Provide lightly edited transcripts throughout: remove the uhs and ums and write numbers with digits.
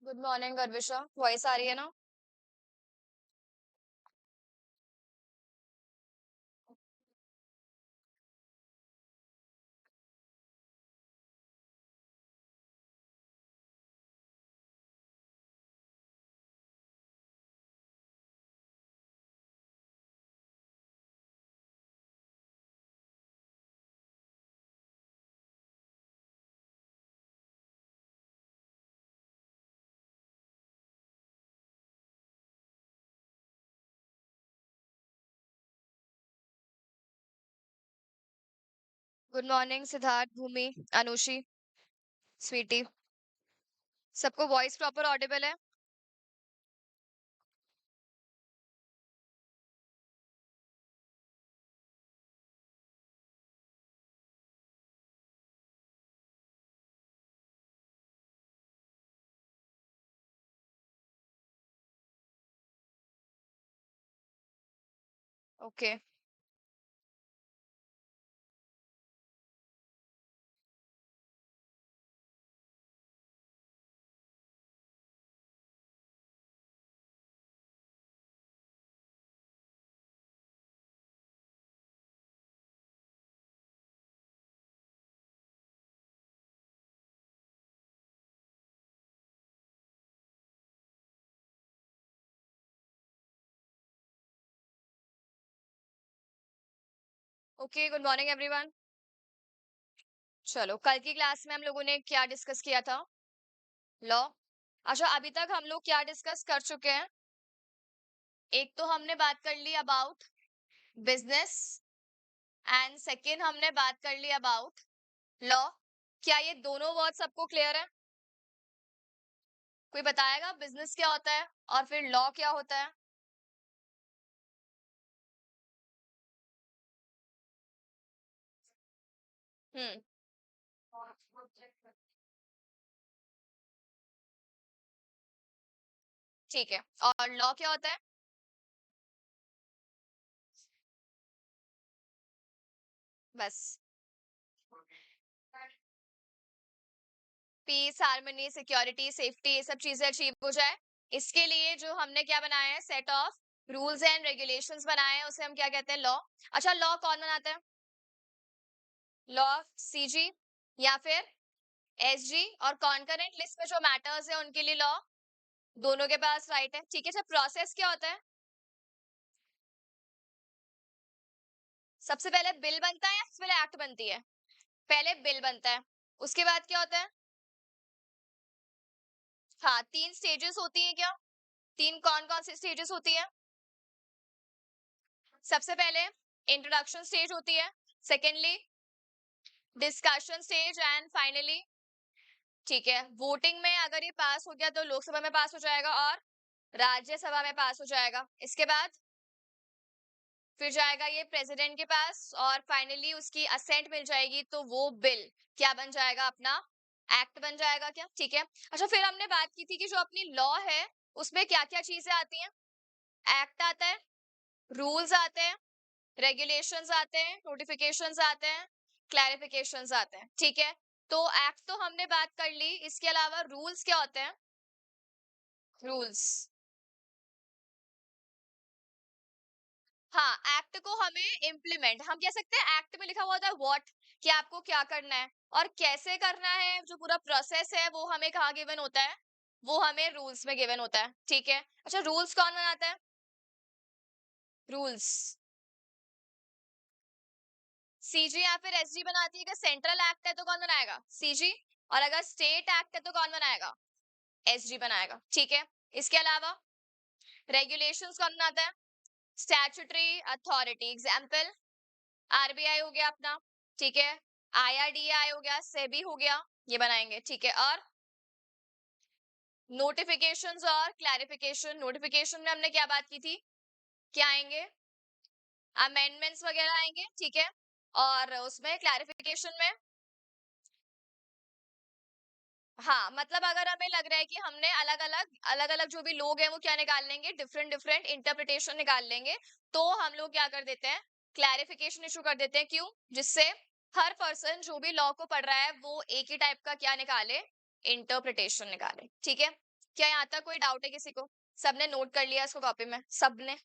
Good morning गर्विशा, voice आ रही है ना? गुड मॉर्निंग सिद्धार्थ, भूमि, अनुषी, स्वीटी। सबको वॉइस प्रॉपर ऑडिबल है? Okay. Okay, good morning everyone. चलो, कल की क्लास में हम लोगों ने क्या डिस्कस किया था? लॉ। अच्छा, अभी तक हम लोग क्या डिस्कस कर चुके हैं? एक तो हमने बात कर ली अबाउट बिजनेस एंड सेकंड हमने बात कर ली अबाउट लॉ। क्या ये दोनों वर्ड सबको क्लियर है? कोई बताएगा बिजनेस क्या होता है और फिर लॉ क्या होता है? हम्म। ठीक है, और लॉ क्या होता है? बस। पीस, हार्मनी, सिक्योरिटी, सेफ्टी, ये सब चीजें अचीव हो जाए, इसके लिए जो हमने क्या बनाया है, set of rules and regulations बनाए हैं, उसे हम क्या कहते हैं? लॉ। अच्छा, लॉ कौन बनाता है? लॉ सीजी या फिर एसजी, और कॉन्करेंट लिस्ट में जो मैटर्स है उनके लिए लॉ दोनों के पास राइट है। ठीक है, अच्छा प्रोसेस क्या होता है? सबसे पहले बिल बनता है या सबसे पहले एक्ट बनती है? पहले बिल बनता है, उसके बाद क्या होता है? हाँ, तीन स्टेजेस होती है क्या? तीन कौन कौन सी स्टेजेस होती है? सबसे पहले इंट्रोडक्शन स्टेज होती है, secondly discussion stage and finally, ठीक है, वोटिंग में अगर ये पास हो गया तो लोकसभा में पास हो जाएगा और राज्यसभा में पास हो जाएगा। इसके बाद फिर जाएगा ये प्रेसिडेंट के पास और फाइनली उसकी असेंट मिल जाएगी, तो वो बिल क्या बन जाएगा? अपना एक्ट बन जाएगा। क्या? ठीक है। अच्छा, फिर हमने बात की थी कि जो अपनी लॉ है उसमें क्या क्या चीजें आती हैं? एक्ट आता है, रूल्स आते हैं, रेगुलेशंस आते हैं, नोटिफिकेशंस आते हैं, क्लैरिफिकेशंस आते हैं। ठीक है, तो एक्ट तो हमने बात कर ली, इसके अलावा रूल्स क्या होते हैं? रूल्स, हाँ, एक्ट को हमें इम्प्लीमेंट, हम कह सकते हैं एक्ट में लिखा हुआ था व्हाट, कि आपको क्या करना है और कैसे करना है, जो पूरा प्रोसेस है वो हमें कहाँ गिवन होता है? वो हमें रूल्स में गिवन होता है। ठीक है, अच्छा रूल्स कौन बनाता है? रूल्स सीजी या फिर एसजी बनाती है। अगर सेंट्रल एक्ट है तो कौन बनाएगा? सीजी। और अगर स्टेट एक्ट है तो कौन बनाएगा? एसजी बनाएगा। ठीक है, इसके अलावा रेगुलेशंस कौन बनाता है? स्टैट्यूटरी अथॉरिटी, एग्जाम्पल आरबीआई हो गया अपना, ठीक है, आईआरडीआई हो गया, सेबी हो गया, ये बनाएंगे। ठीक है, और नोटिफिकेशंस और क्लैरिफिकेशन, नोटिफिकेशन में हमने क्या बात की थी? क्या आएंगे? अमेंडमेंट्स वगैरह आएंगे। ठीक है, और उसमें क्लैरिफिकेशन में, हाँ, मतलब अगर हमें लग रहा है कि हमने अलग अलग जो भी लोग हैं वो क्या निकाल लेंगे, डिफरेंट डिफरेंट इंटरप्रिटेशन निकाल लेंगे, तो हम लोग क्या कर देते हैं? क्लैरिफिकेशन इशू कर देते हैं। क्यों? जिससे हर पर्सन जो भी लॉ को पढ़ रहा है वो एक ही टाइप का क्या निकाले? इंटरप्रिटेशन निकाले। ठीक है, क्या यहाँ तक कोई डाउट है किसी को? सबने नोट कर लिया इसको कॉपी में? सबने?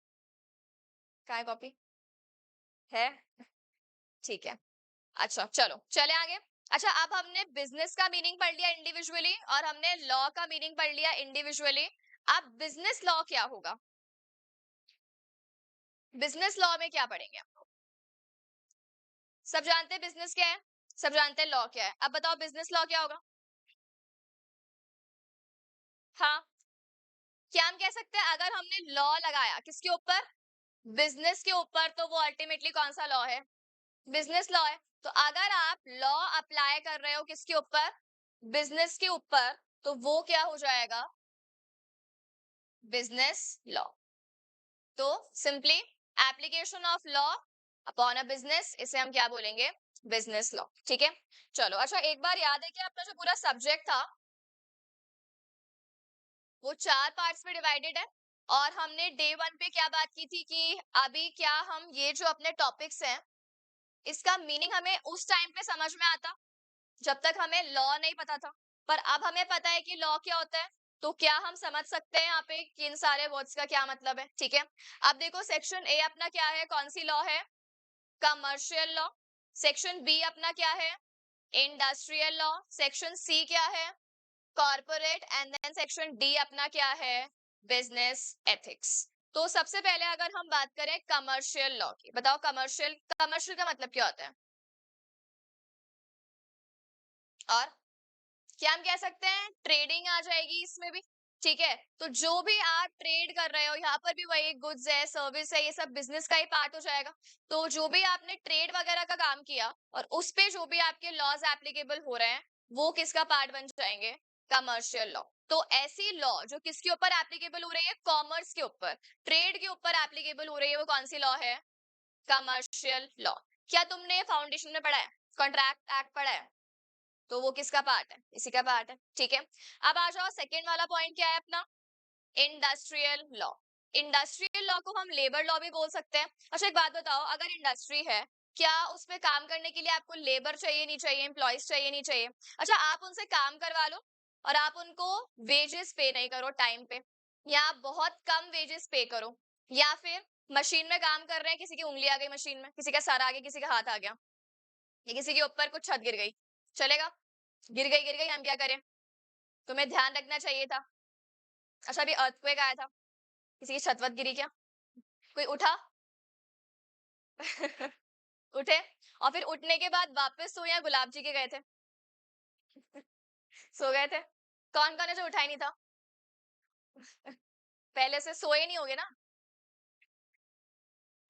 कहाँ है कॉपी? है? ठीक है। अच्छा चलो चले आगे। अच्छा अब हमने बिजनेस का मीनिंग पढ़ लिया इंडिविजुअली और हमने लॉ का मीनिंग पढ़ लिया इंडिविजुअली। अब बिजनेस लॉ क्या होगा? बिजनेस लॉ में क्या पढ़ेंगे हम लोग? सब जानते हैं बिजनेस क्या है, सब जानते हैं लॉ क्या है। अब बताओ बिजनेस लॉ क्या होगा? हाँ, क्या हम कह सकते हैं अगर हमने लॉ लगाया किसके ऊपर? बिजनेस के ऊपर, तो वो अल्टीमेटली कौन सा लॉ है? बिजनेस लॉ है। तो अगर आप लॉ अप्लाई कर रहे हो किसके ऊपर? बिजनेस के ऊपर, तो वो क्या हो जाएगा? Business law. तो simply application of law upon a business, इसे हम क्या बोलेंगे? Business law. ठीक है, चलो। अच्छा एक बार याद है कि अपना जो पूरा सब्जेक्ट था वो 4 पार्ट्स में डिवाइडेड है और हमने डे 1 पे क्या बात की थी कि अभी क्या हम ये जो अपने टॉपिक्स हैं इसका मीनिंग हमें उस टाइम पे समझ में आता जब तक हमें लॉ नहीं पता था, पर अब हमें पता है कि लॉ क्या होता है। तो क्या हम समझ सकते हैं यहाँ पे कि इन सारे वर्ड्स का क्या मतलब है? ठीक है, अब देखो सेक्शन ए अपना क्या है, कौन सी लॉ है? Commercial law. सेक्शन बी अपना क्या है? Industrial law. सेक्शन सी क्या है? Corporate. And then section D अपना क्या है? Business ethics. तो सबसे पहले अगर हम बात करें कमर्शियल लॉ की, बताओ कमर्शियल, कमर्शियल का मतलब क्या होता है? और क्या हम कह सकते हैं ट्रेडिंग आ जाएगी इसमें भी? ठीक है, तो जो भी आप ट्रेड कर रहे हो यहाँ पर भी वही गुड्स है, सर्विस है, ये सब बिजनेस का ही पार्ट हो जाएगा। तो जो भी आपने ट्रेड वगैरह का काम किया और उस पे जो भी आपके लॉज एप्लीकेबल हो रहे हैं वो किसका पार्ट बन जाएंगे? Commercial law. तो ऐसी लॉ जो किसके ऊपर एप्लीकेबल हो रही है? कॉमर्स के ऊपर, ट्रेड के ऊपर एप्लीकेबल हो रही है, वो कौन सी लॉ है? Commercial law. क्या तुमने फाउंडेशन में पढ़ा है? कॉन्ट्रैक्ट एक्ट पढ़ा है? तो वो किसका पार्ट है? इसी का पार्ट है। ठीक है, अब आ जाओ सेकेंड वाला पॉइंट क्या है अपना? Industrial law. इंडस्ट्रियल लॉ को हम लेबर लॉ भी बोल सकते हैं। अच्छा एक बात बताओ, अगर इंडस्ट्री है, क्या उसमें काम करने के लिए आपको लेबर चाहिए नहीं चाहिए, एम्प्लॉयज चाहिए नहीं चाहिए? अच्छा आप उनसे काम करवा लो और आप उनको वेजेस पे नहीं करो टाइम पे, या आप बहुत कम वेजेस पे करो, या फिर मशीन में काम कर रहे हैं, किसी की उंगली आ गई मशीन में, किसी का सर आ गया, किसी का हाथ आ गया, या किसी के ऊपर कुछ छत गिर गई, चलेगा? गिर गई, हम क्या करें? तुम्हें ध्यान रखना चाहिए था। अच्छा अभी अर्थक्वेक आया था, किसी की छत वत गिरी क्या? कोई उठा? उठे? और फिर उठने के बाद वापस सो या गुलाब जी के गए थे? सो गए थे। कौन कौन है जो उठा ही नहीं था? पहले से सोए नहीं होगे ना?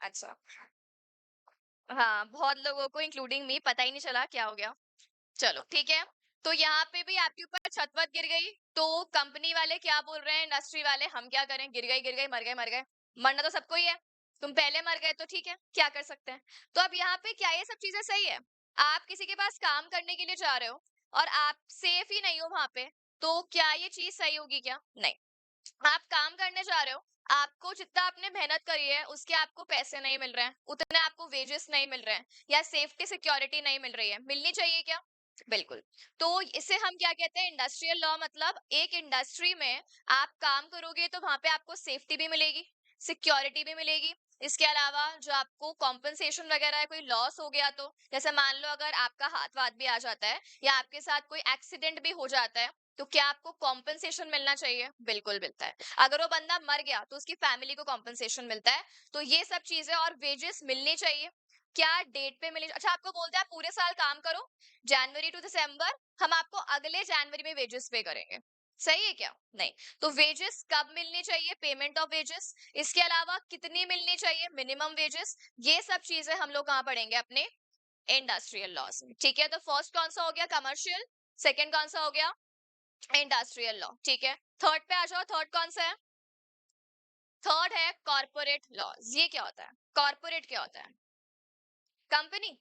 अच्छा, हाँ बहुत लोगों को इंक्लूडिंग मी पता ही नहीं चला क्या हो गया। चलो ठीक है, तो यहाँ पे भी आपके ऊपर छत वत गिर गई, तो कंपनी वाले क्या बोल रहे हैं, इंडस्ट्री वाले, हम क्या करें? गिर गई, मर गए, मर गए। मरना तो सबको ही है, तुम पहले मर गए तो ठीक है, क्या कर सकते हैं? तो अब यहाँ पे क्या ये सब चीजें सही है? आप किसी के पास काम करने के लिए जा रहे हो और आप सेफ ही नहीं हो वहां पे, तो क्या ये चीज सही होगी क्या? नहीं। आप काम करने जा रहे हो, आपको जितना आपने मेहनत करी है उसके आपको पैसे नहीं मिल रहे हैं, उतने आपको वेजेस नहीं मिल रहे हैं, या सेफ्टी सिक्योरिटी नहीं मिल रही है, मिलनी चाहिए क्या? बिल्कुल। तो इसे हम क्या कहते हैं? Industrial law. मतलब एक इंडस्ट्री में आप काम करोगे तो वहां पे आपको सेफ्टी भी मिलेगी, सिक्योरिटी भी मिलेगी। इसके अलावा जो आपको कॉम्पनसेशन वगैरह है, कोई लॉस हो गया तो जैसे मान लो अगर आपका हाथ वाथ भी आ जाता है या आपके साथ कोई एक्सीडेंट भी हो जाता है, तो क्या आपको कॉम्पनसेशन मिलना चाहिए? बिल्कुल मिलता है। अगर वो बंदा मर गया तो उसकी फैमिली को कॉम्पनसेशन मिलता है। तो ये सब चीजें और वेजेस मिलनी चाहिए। क्या डेट पे मिले? अच्छा आपको बोलते हैं आप पूरे साल काम करो, जनवरी टू दिसंबर, हम आपको अगले जनवरी में वेजेस पे करेंगे, सही है क्या? नहीं। तो वेजेस कब मिलनी चाहिए? Payment of wages. इसके अलावा कितनी मिलनी चाहिए? Minimum wages. ये सब चीजें हम लोग कहाँ पढ़ेंगे? अपने इंडस्ट्रियल लॉस में। ठीक है, तो फर्स्ट कौन सा हो गया? कमर्शियल। सेकंड कौन सा हो गया? Industrial law. ठीक है, थर्ड पे आ जाओ, थर्ड कौन सा है? थर्ड है कॉर्पोरेट लॉज। ये क्या होता है? कॉर्पोरेट क्या होता है? कंपनी।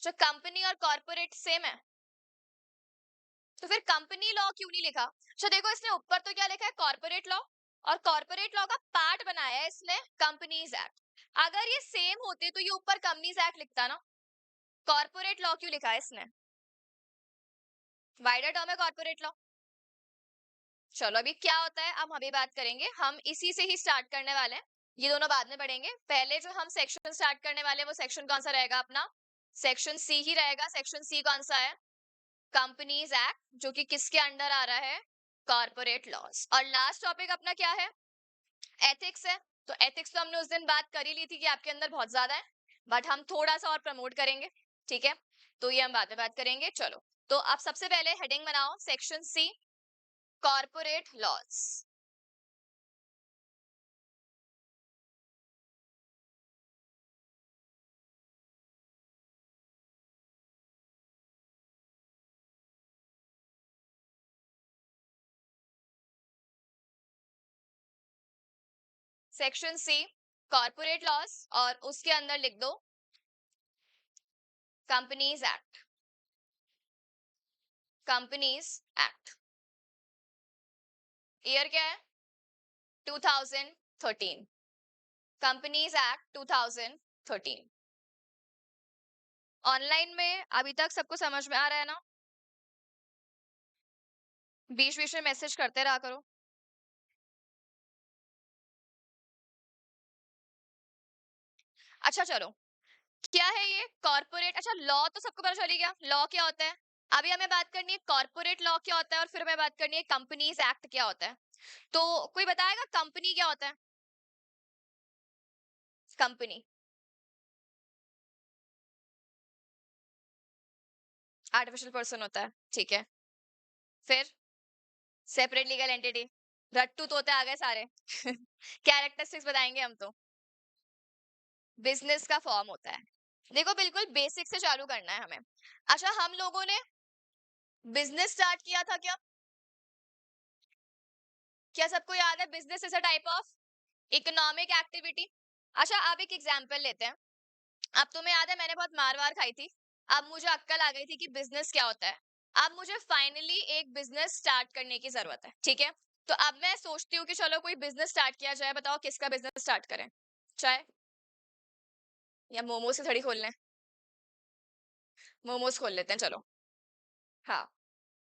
जो कंपनी और कॉर्पोरेट सेम है, तो फिर कंपनी लॉ क्यों नहीं लिखा? अच्छा देखो इसने ऊपर तो क्या लिखा है? कॉर्पोरेट लॉ, और कॉर्पोरेट लॉ का पार्ट बनाया है इसने कंपनीज एक्ट। अगर ये सेम होते तो ये ऊपर कंपनीज एक्ट लिखता ना। कॉर्पोरेट लॉ क्यों लिखा है इसने? वाइडर टर्म है कॉर्पोरेट लॉ। चलो अभी क्या होता है अब हम अभी बात करेंगे, हम इसी से ही स्टार्ट करने वाले हैं, ये दोनों बाद में पढ़ेंगे। पहले जो हम सेक्शन स्टार्ट करने वाले हैं वो सेक्शन कौन सा रहेगा अपना? सेक्शन सी ही रहेगा। सेक्शन सी कौन सा है? कंपनीज एक्ट, जो कि किसके अंडर आ रहा है? Corporate laws. और लास्ट टॉपिक अपना क्या है? एथिक्स है। तो एथिक्स तो हमने उस दिन बात कर ही ली थी कि आपके अंदर बहुत ज्यादा है, बट हम थोड़ा सा और प्रमोट करेंगे, ठीक है? तो ये हम बाद में बात करेंगे। चलो, तो आप सबसे पहले हेडिंग बनाओ, section C, corporate laws. Section C, corporate laws, और उसके अंदर लिख दो companies act. Companies act, year क्या है? 2013। Companies act 2013। ऑनलाइन में अभी तक सबको समझ में आ रहा है ना? बीच बीच में मैसेज करते रहा करो। अच्छा चलो, क्या है ये कॉर्पोरेट? अच्छा, लॉ तो सबको पता चली गया, लॉ क्या होता है। अभी हमें बात करनी है कॉर्पोरेट लॉ क्या होता है, और फिर हमें बात करनी है कंपनीज एक्ट क्या होता है। तो कोई बताएगा कंपनी क्या होता है? कंपनी आर्टिफिशियल पर्सन होता है, ठीक है। फिर सेपरेट लीगल एंटिटी, रट्टू तोते आ गए सारे। कैरेक्टरिस्टिक्स बताएंगे हम तो। बिजनेस का फॉर्म होता है। देखो बिल्कुल बेसिक से चालू करना है हमें। अच्छा, हम लोगों ने बिजनेस स्टार्ट किया था क्या? क्या सबको याद है business is a type of economic activity? अच्छा, अब एक एग्जांपल लेते हैं। अब तुम्हें याद है मैंने बहुत मार वार खाई थी, अब मुझे अक्कल आ गई थी कि बिजनेस क्या होता है। अब मुझे फाइनली एक बिजनेस स्टार्ट करने की जरूरत है, ठीक है? तो अब मैं सोचती हूँ कि चलो कोई बिजनेस स्टार्ट किया जाए, बताओ किसका बिजनेस स्टार्ट करें? चाय या मोमोज की थड़ी खोल लें? मोमोज खोल लेते हैं, चलो। हाँ,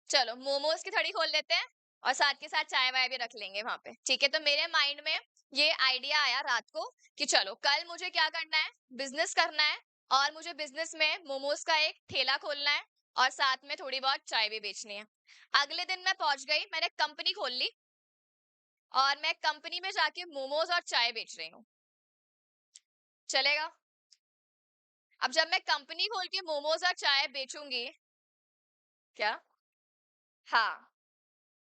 चलो मोमोज की थड़ी खोल लेते हैं, और साथ के साथ चाय वाय भी रख लेंगे वहां पे, ठीक है? तो मेरे माइंड में ये आइडिया आया रात को कि चलो कल मुझे क्या करना है, बिजनेस करना है, और मुझे बिजनेस में मोमोज का एक ठेला खोलना है, और साथ में थोड़ी बहुत चाय भी बेचनी है। अगले दिन मैं पहुंच गई, मैंने कंपनी खोल ली, और मैं कंपनी में जाके मोमोज और चाय बेच रही हूँ। चलेगा? अब जब मैं कंपनी खोल के मोमोज और चाय बेचूंगी, क्या? हाँ,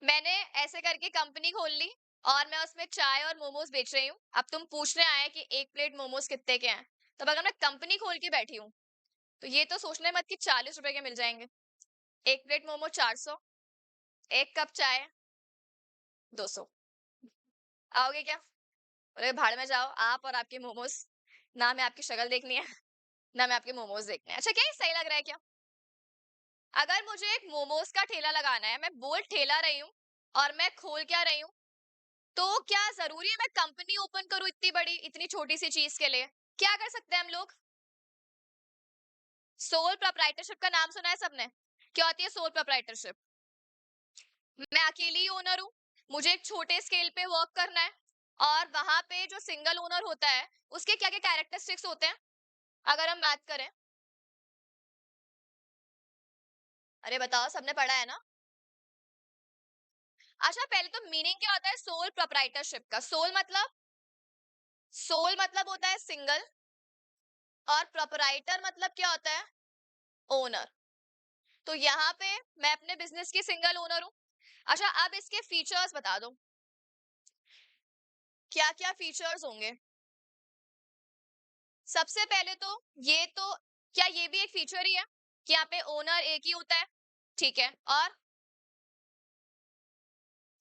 मैंने ऐसे करके कंपनी खोल ली, और मैं उसमें चाय और मोमोज बेच रही हूँ। अब तुम पूछने आए कि एक प्लेट मोमोज कितने के हैं, तब अगर मैं कंपनी खोल के बैठी हूँ, तो ये तो सोचने मत कि 40 रुपए के मिल जाएंगे। एक प्लेट मोमो 400, एक कप चाय 200। आओगे क्या? अरे भाड़ में जाओ आप और आपके मोमोज। ना मैं आपकी शक्ल देखनी है, ना मैं आपके मोमोज देखने हैं। अच्छा, क्या ये सही लग रहा है क्या? अगर मुझे एक मोमोज का ठेला लगाना है, मैं बोल ठेला रही हूँ, और मैं खोल क्या रही हूँ, तो क्या जरूरी है मैं कंपनी ओपन करूं इतनी बड़ी इतनी छोटी सी चीज के लिए? क्या कर सकते हैं हम लोग? सोल प्रोप्राइटरशिप का नाम सुना है सबने? क्या होती है सोल प्रोप्राइटरशिप? मैं अकेली ओनर हूँ, मुझे एक छोटे स्केल पे वर्क करना है, और वहां पे जो सिंगल ओनर होता है उसके क्या क्या कैरेक्टरिस्टिक्स होते हैं, अगर हम बात करें? अरे बताओ, सबने पढ़ा है ना? अच्छा, पहले तो मीनिंग क्या होता है सोल प्रोप्राइटरशिप का? सोल मतलब होता है सिंगल, और प्रोप्राइटर मतलब क्या होता है? ओनर। तो यहाँ पे मैं अपने बिजनेस की सिंगल ओनर हूँ। अच्छा, अब इसके फीचर्स बता दो, क्या क्या फीचर्स होंगे? सबसे पहले तो ये तो, क्या ये भी एक फीचर ही है कि यहाँ पे ओनर एक ही होता है, ठीक है? और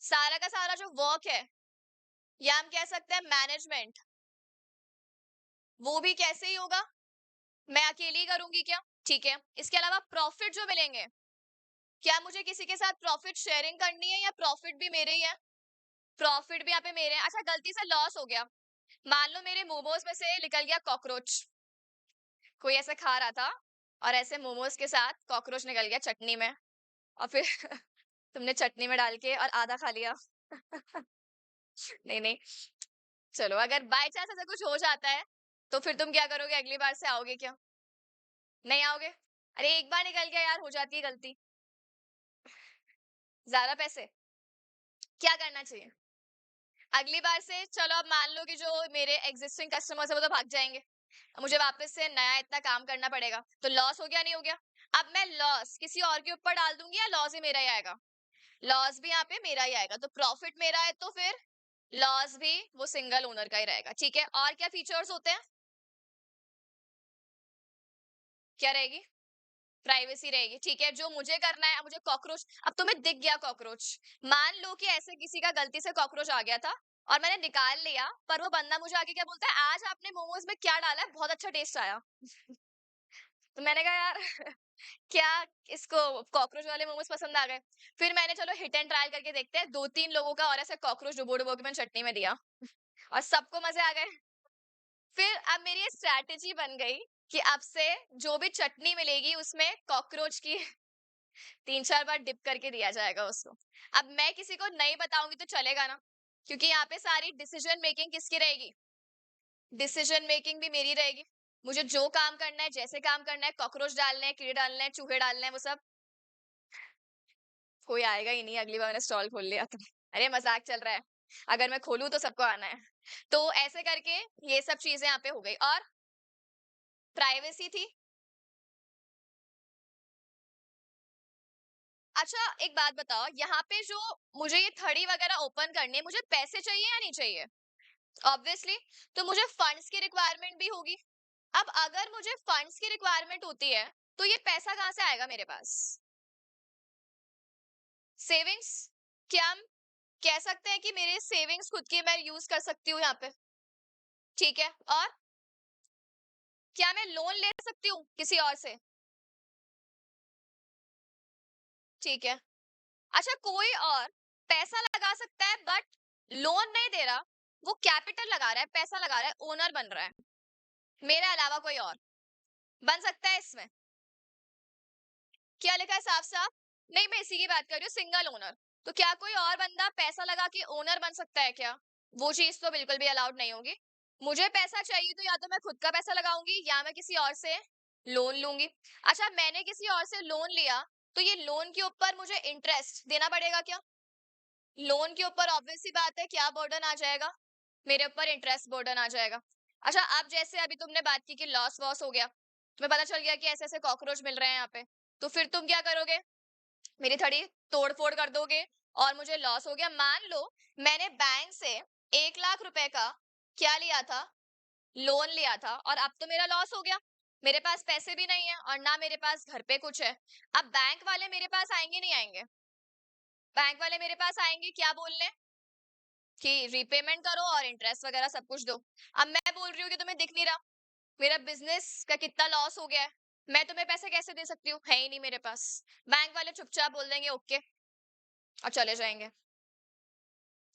सारा का सारा जो वर्क है, या हम कह सकते हैं मैनेजमेंट, वो भी कैसे ही होगा? मैं अकेली करूंगी क्या? ठीक है। इसके अलावा प्रॉफिट जो मिलेंगे, क्या मुझे किसी के साथ प्रॉफिट शेयरिंग करनी है, या प्रॉफिट भी मेरे ही है? प्रॉफिट भी यहाँ पे मेरे हैं। अच्छा, गलती से लॉस हो गया, मान लो मेरे मोमोज में से निकल गया कॉकरोच, कोई ऐसे खा रहा था, और ऐसे मोमोज के साथ कॉकरोच निकल गया चटनी में, और फिर तुमने चटनी में डाल के और आधा खा लिया। नहीं नहीं, चलो अगर बाय चांस ऐसा कुछ हो जाता है तो फिर तुम क्या करोगे, अगली बार से आओगे क्या? नहीं आओगे? अरे एक बार निकल गया यार, हो जाती है गलती। ज्यादा पैसे क्या करना चाहिए? अगली बार से चलो, अब मान लो कि जो मेरे एग्जिस्टिंग कस्टमर्स है वो तो भाग जाएंगे, अब मुझे वापस से नया इतना काम करना पड़ेगा, तो लॉस हो गया नहीं हो गया? अब मैं लॉस किसी और के ऊपर डाल दूंगी या लॉस ही मेरा ही आएगा? लॉस भी यहाँ पे मेरा ही आएगा, तो प्रॉफिट मेरा है तो फिर लॉस भी वो सिंगल ओनर का ही रहेगा। ठीक है, और क्या फीचर्स होते हैं? क्या रहेगी? प्राइवेसी रहेगी। ठीक है, जो मुझे करना है, मुझे कॉकरोच, अब तुम्हें दिख गया कॉकरोच, मान लो कि ऐसे किसी का गलती से कॉकरोच आ गया था और मैंने निकाल लिया, पर वो बंदा मुझे आके क्या बोलता है, आज आपने मोमोज में क्या डाला है, बहुत अच्छा टेस्ट आया। तो मैंने कहा यार क्या इसको कॉकरोच वाले मोमोज पसंद आ गए? फिर मैंने चलो हिट एंड ट्रायल करके देखते हैं, दो तीन लोगों का और ऐसे कॉकरोच डुबो डुबो के मैंने चटनी में दिया और सबको मजे आ गए। फिर अब मेरी ये स्ट्रैटेजी बन गई कि अब से जो भी चटनी मिलेगी उसमें कॉकरोच की 3-4 बार डिप करके दिया जाएगा उसको। अब मैं किसी को नहीं बताऊंगी तो चलेगा ना, क्योंकि यहाँ पे सारी डिसीजन मेकिंग किसकी रहेगी? डिसीजन मेकिंग भी मेरी रहेगी। मुझे जो काम करना है, जैसे काम करना है, कॉकरोच डालने हैं, कीड़े डालने हैं, चूहे डालने हैं, वो सब कोई आएगा ही नहीं। अगली बार मैंने स्टॉल खोल लिया तो अरे मजाक चल रहा है, अगर मैं खोलूं तो सबको आना है। तो ऐसे करके ये सब चीजें यहाँ पे हो गई, और प्राइवेसी थी। अच्छा एक बात बताओ, यहाँ पे जो मुझे ये थड़ी वगैरह ओपन करनी है, मुझे पैसे चाहिए या नहीं चाहिए? ऑब्वियसली। तो मुझे फंड्स की रिक्वायरमेंट भी होगी। अब अगर मुझे फंड्स की रिक्वायरमेंट होती है तो ये पैसा कहाँ से आएगा मेरे पास? सेविंग्स। क्या हम कह सकते हैं कि मेरे सेविंग्स खुद की मैं यूज कर सकती हूँ यहाँ पे? ठीक है, और क्या मैं लोन ले सकती हूँ किसी और से? ठीक है। अच्छा कोई और पैसा लगा सकता है बट लोन नहीं दे रहा, वो कैपिटल लगा रहा है, पैसा लगा रहा है, ओनर बन रहा है, मेरे अलावा कोई और बन सकता है इसमें? क्या लिखा है साफ साफ? नहीं, मैं इसी की बात कर रही हूँ, सिंगल ओनर। तो क्या कोई और बंदा पैसा लगा के ओनर बन सकता है क्या? वो चीज तो बिल्कुल भी अलाउड नहीं होगी। मुझे पैसा चाहिए तो या तो मैं खुद का पैसा लगाऊंगी या मैं किसी और से लोन लूंगी। अच्छा मैंने किसी और से लोन लिया, तो ये लोन के ऊपर मुझे इंटरेस्ट देना पड़ेगा क्या? लोन के ऊपर ऑब्वियस सी बात है क्या बर्डन आ जाएगा? मेरे ऊपर इंटरेस्ट बर्डन आ जाएगा। अच्छा अब जैसे अभी तुमने बात की कि लॉस वॉस हो गया, तुम्हें पता चल गया कि ऐसे ऐसे कॉकरोच मिल रहे हैं यहाँ पे, तो फिर तुम क्या करोगे? मेरी थड़ी तोड़ फोड़ कर दोगे और मुझे लॉस हो गया। मान लो मैंने बैंक से 1 लाख रुपए का क्या लिया था, लोन लिया था, और अब तो मेरा लॉस हो गया, मेरे पास पैसे भी नहीं है और ना मेरे पास घर पे कुछ है। अब बैंक वाले मेरे पास आएंगे नहीं आएंगे? बैंक वाले मेरे पास आएंगे क्या बोलने, कि रीपेमेंट करो और इंटरेस्ट वगैरह सब कुछ दो। अब मैं बोल रही हूँ कि तुम्हें दिख नहीं रहा मेरा बिजनेस का कितना लॉस हो गया है, मैं तुम्हें पैसे कैसे दे सकती हूँ, है ही नहीं मेरे पास। बैंक वाले चुपचाप बोल देंगे ओके और चले जाएंगे,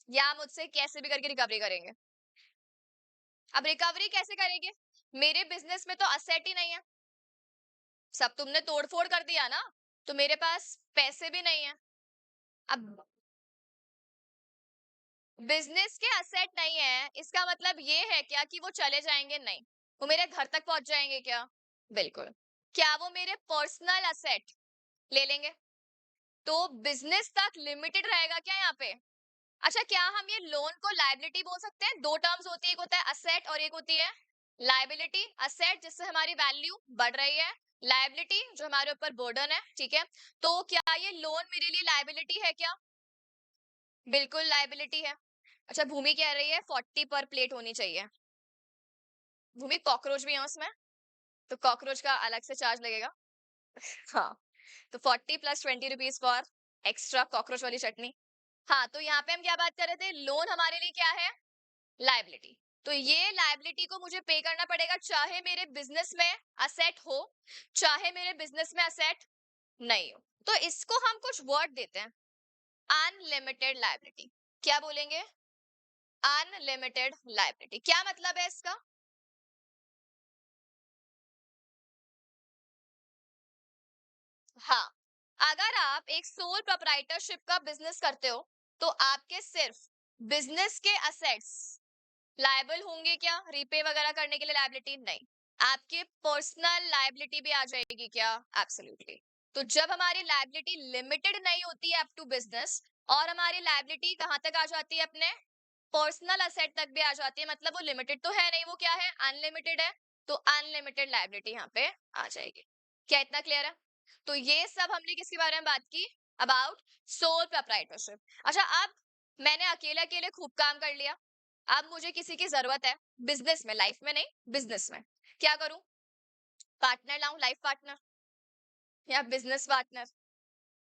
या मुझसे कैसे भी करके रिकवरी करेंगे। अब रिकवरी कैसे करेंगे? मेरे बिजनेस में तो असेट ही नहीं है, सब तुमने तोड़फोड़ कर दिया ना, तो मेरे पास पैसे भी नहीं है। अब बिजनेस के असेट नहीं है इसका मतलब ये है क्या कि वो चले जाएंगे? नहीं, वो मेरे घर तक पहुंच जाएंगे क्या? बिल्कुल। क्या वो मेरे पर्सनल असेट ले लेंगे? तो बिजनेस तक लिमिटेड रहेगा क्या यहाँ पे? अच्छा क्या हम ये लोन को लायबिलिटी बोल सकते हैं? दो टर्म्स होती है, एक होता है असेट और एक होती है लायबिलिटी। असेट जिससे हमारी वैल्यू बढ़ रही है, लायबिलिटी जो हमारे ऊपर बर्डन है। ठीक है, तो क्या ये लोन मेरे लिए लायबिलिटी है क्या? बिल्कुल लायबिलिटी है। अच्छा भूमि कह रही है 40 पर प्लेट होनी चाहिए। भूमि कॉकरोच भी है उसमें, तो कॉकरोच का अलग से चार्ज लगेगा। हाँ, तो 40 + 20 रुपीज फॉर एक्स्ट्रा कॉकरोच वाली चटनी। हाँ, तो यहाँ पे हम क्या बात कर रहे थे, लोन हमारे लिए क्या है? लायबिलिटी। तो ये लायबिलिटी को मुझे पे करना पड़ेगा, चाहे मेरे बिजनेस में असेट हो, चाहे मेरे बिजनेस में असेट नहीं हो। तो इसको हम कुछ वर्ड देते हैं, अनलिमिटेड लायबिलिटी। क्या बोलेंगे? Unlimited liability. क्या मतलब है इसका? हाँ, अगर आप एक सोल प्रोप्राइटरशिप का बिजनेस करते हो तो आपके सिर्फ बिजनेस के असेट्स लायबल होंगे क्या रीपे वगैरह करने के लिए? लायबिलिटी नहीं, आपके पर्सनल लायबिलिटी भी आ जाएगी क्या? एब्सोल्युटली। तो जब हमारी लायबिलिटी लिमिटेड नहीं होती है अप टू बिजनेस, और हमारी लायबिलिटी कहां तक आ जाती है? अपने पर्सनल असेट तक भी आ जाती है, मतलब वो लिमिटेड तो है नहीं, वो क्या है? अनलिमिटेड है। तो अनलिमिटेड लायबिलिटी यहाँ पे आ जाएगी। क्या इतना क्लियर है? तो ये सब हमने किसके बारे में बात की? About sole proprietorship. अच्छा, अब मैंने अकेले अकेले खूब काम कर लिया, अब मुझे किसी की जरूरत है बिजनेस में, लाइफ में नहीं, बिजनेस में। क्या करूं? पार्टनर लाऊं, लाइफ पार्टनर या बिजनेस पार्टनर?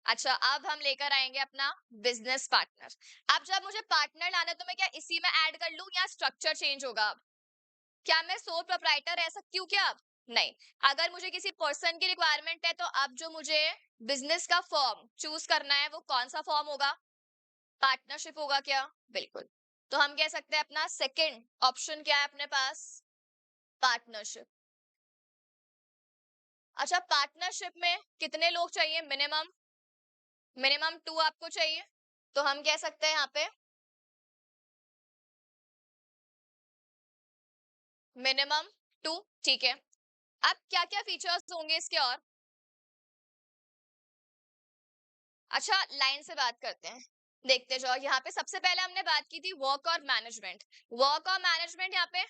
अच्छा, अब हम लेकर आएंगे अपना बिजनेस पार्टनर। अब जब मुझे पार्टनर लाना है तो मैं क्या इसी में ऐड कर लूं या स्ट्रक्चर चेंज होगा? अब क्या मैं सोल प्रोप्राइटर रह सकती हूँ क्या? अब नहीं। अगर मुझे किसी पर्सन की रिक्वायरमेंट है तो अब जो मुझे बिजनेस का फॉर्म चूज करना है वो कौन सा फॉर्म होगा? पार्टनरशिप होगा क्या? बिल्कुल। तो हम कह सकते हैं अपना सेकंड ऑप्शन क्या है अपने पास? पार्टनरशिप। अच्छा, पार्टनरशिप में कितने लोग चाहिए? मिनिमम मिनिमम 2 आपको चाहिए। तो हम कह सकते हैं यहाँ पे मिनिमम 2। ठीक है। अब क्या क्या फीचर्स होंगे इसके और? अच्छा, लाइन से बात करते हैं, देखते जाओ। यहाँ पे सबसे पहले हमने बात की थी वर्क और मैनेजमेंट। वर्क और मैनेजमेंट यहाँ पे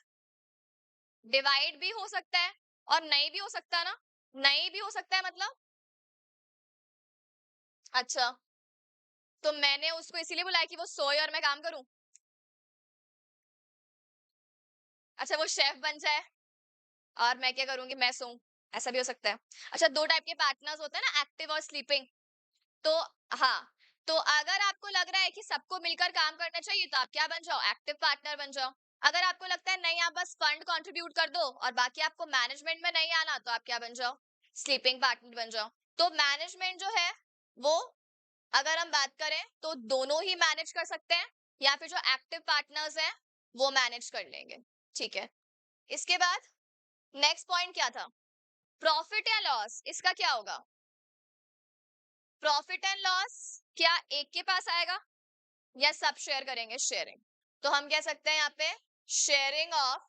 डिवाइड भी हो सकता है और नहीं भी हो सकता ना? नहीं भी हो सकता है मतलब? अच्छा, तो मैंने उसको इसीलिए बुलाया कि वो सोए और मैं काम करूं? अच्छा, वो शेफ बन जाए और मैं क्या करूंगी? मैं सोऊं? ऐसा भी हो सकता है। अच्छा, दो टाइप के पार्टनर्स होते हैं ना, एक्टिव और स्लीपिंग। तो हाँ, तो अगर आपको लग रहा है कि सबको मिलकर काम करना चाहिए तो आप क्या बन जाओ? एक्टिव पार्टनर बन जाओ। अगर आपको लगता है नहीं, आप बस फंड कंट्रीब्यूट कर दो और बाकी आपको मैनेजमेंट में नहीं आना, तो आप क्या बन जाओ? स्लीपिंग पार्टनर बन जाओ। तो मैनेजमेंट जो है वो, अगर हम बात करें तो दोनों ही मैनेज कर सकते हैं, या फिर जो एक्टिव पार्टनर्स हैं वो मैनेज कर लेंगे। ठीक है। इसके बाद नेक्स्ट पॉइंट क्या था? प्रॉफिट या लॉस, इसका क्या होगा? प्रॉफिट एंड लॉस क्या एक के पास आएगा या सब शेयर करेंगे? शेयरिंग। तो हम कह सकते हैं यहाँ पे sharing of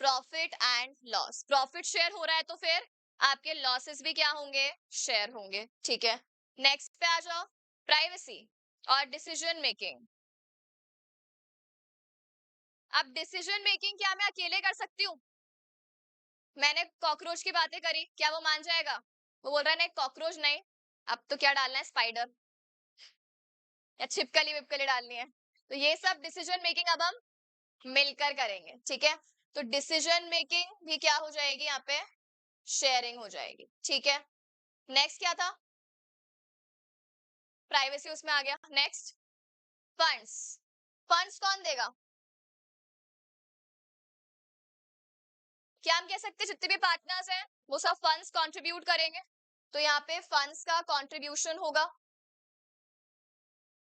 profit and loss. Profit share हो रहा है तो फिर आपके लॉसेस भी क्या होंगे? शेयर होंगे। ठीक है। नेक्स्ट पे आ जाओ, प्राइवेसी और डिसीजन मेकिंग। अब डिसीजन मेकिंग क्या मैं अकेले कर सकती हूँ? मैंने कॉकरोच की बातें करी, क्या वो मान जाएगा? वो बोल रहा है नहीं कॉकरोच नहीं, अब तो क्या डालना है? स्पाइडर या छिपकली विपकली डालनी है। तो ये सब डिसीजन मेकिंग अब हम मिलकर करेंगे। ठीक है। तो डिसीजन मेकिंग भी क्या हो जाएगी यहाँ पे? शेयरिंग हो जाएगी। ठीक है। नेक्स्ट क्या था? प्राइवेसी उसमें आ गया। Next funds. फंड्स कौन देगा? क्या हम कह सकते हैं जितने भी पार्टनर्स हैं वो सब फंड्स कंट्रीब्यूट करेंगे? तो यहाँ पे फंड्स का कंट्रीब्यूशन होगा।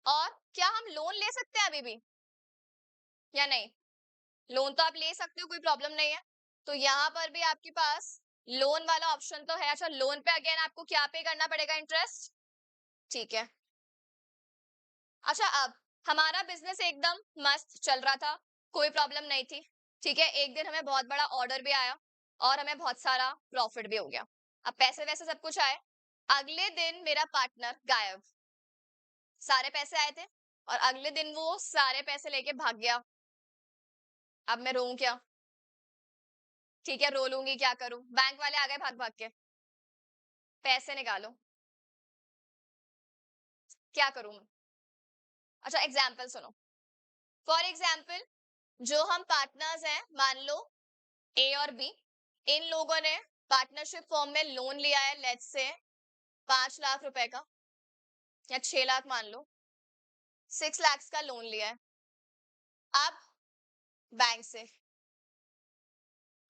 और क्या हम लोन ले सकते हैं अभी भी या नहीं? लोन तो आप ले सकते हो, कोई प्रॉब्लम नहीं है। तो यहाँ पर भी आपके पास लोन वाला ऑप्शन तो है। अच्छा, लोन पे अगेन आपको क्या पे करना पड़ेगा? इंटरेस्ट। ठीक है। अच्छा, अब हमारा बिजनेस एकदम मस्त चल रहा था, कोई प्रॉब्लम नहीं थी। ठीक है। एक दिन हमें बहुत बड़ा ऑर्डर भी आया और हमें बहुत सारा प्रॉफिट भी हो गया। अब पैसे वैसे सब कुछ आए। अगले दिन मेरा पार्टनर गायब। सारे पैसे आए थे और अगले दिन वो सारे पैसे लेके भाग गया। अब मैं रोऊं क्या? ठीक है, रो लूंगी, क्या करूं? बैंक वाले आ गए भाग भाग के, पैसे निकालो, क्या करूं मैं? अच्छा, एग्जाम्पल सुनो। फॉर एग्जाम्पल, जो हम पार्टनर्स हैं, मान लो ए और बी, इन लोगों ने पार्टनरशिप फॉर्म में लोन लिया है, लेट्स से 5 लाख रुपए का या 6 लाख मान लो, 6 लाख का लोन लिया है। अब बैंक से,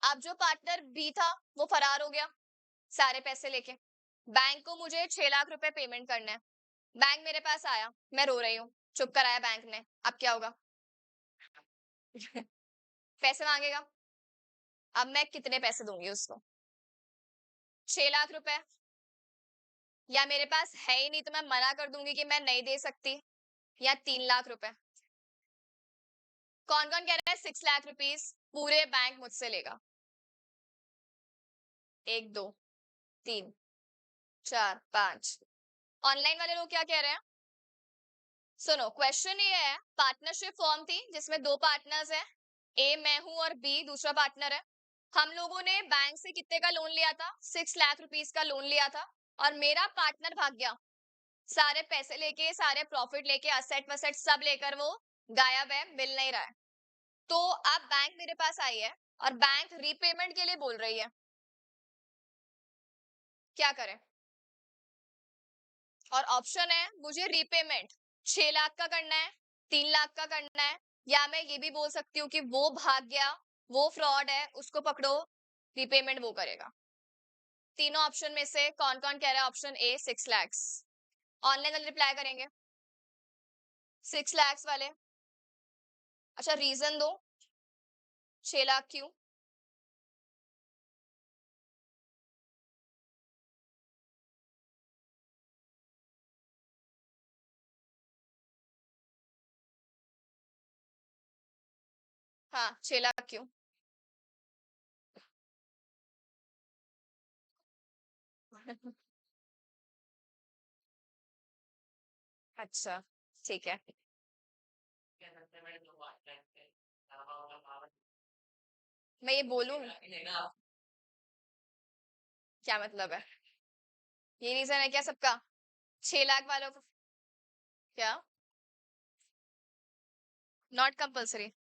अब जो पार्टनर बी था वो फरार हो गया सारे पैसे लेके। बैंक को मुझे 6 लाख रुपए पेमेंट करना है। बैंक मेरे पास आया, मैं रो रही हूँ, चुप कराया बैंक ने। अब क्या होगा? पैसे मांगेगा। अब मैं कितने पैसे दूंगी उसको? 6 लाख रुपए। या मेरे पास है ही नहीं तो मैं मना कर दूंगी कि मैं नहीं दे सकती, या 3 लाख रुपए। कौन कौन कह रहा है 6 लाख रुपीज पूरे बैंक मुझसे लेगा? 1 2 3 4 5। ऑनलाइन वाले लोग क्या कह रहे हैं? सुनो, क्वेश्चन ये है, पार्टनरशिप फॉर्म थी जिसमें 2 पार्टनर्स हैं, ए मैं हूं और बी दूसरा पार्टनर है। हम लोगों ने बैंक से कितने का लोन लिया था? 6 लाख रुपीज का लोन लिया था। और मेरा पार्टनर भाग गया, सारे पैसे लेके, सारे प्रॉफिट लेके, असेट वसेट सब लेकर वो गायब है, मिल नहीं रहा है। तो अब बैंक मेरे पास आई है और बैंक रीपेमेंट के लिए बोल रही है, क्या करें? और ऑप्शन है मुझे रीपेमेंट 6 लाख का करना है, 3 लाख का करना है, या मैं ये भी बोल सकती हूँ कि वो भाग गया, वो फ्रॉड है, उसको पकड़ो, रीपेमेंट वो करेगा। तीनों ऑप्शन में से कौन कौन कह रहा है ऑप्शन ए 6 लैक्स? ऑनलाइन वाले रिप्लाई करेंगे 6 लैक्स वाले। अच्छा, रीजन दो, 6 लाख क्यों? हाँ, 6 लाख क्यों? अच्छा, ठीक है। मैं ये बोलूं, क्या मतलब है? ये रीजन है क्या सबका? 6 लाख वालों को? क्या? Not compulsory?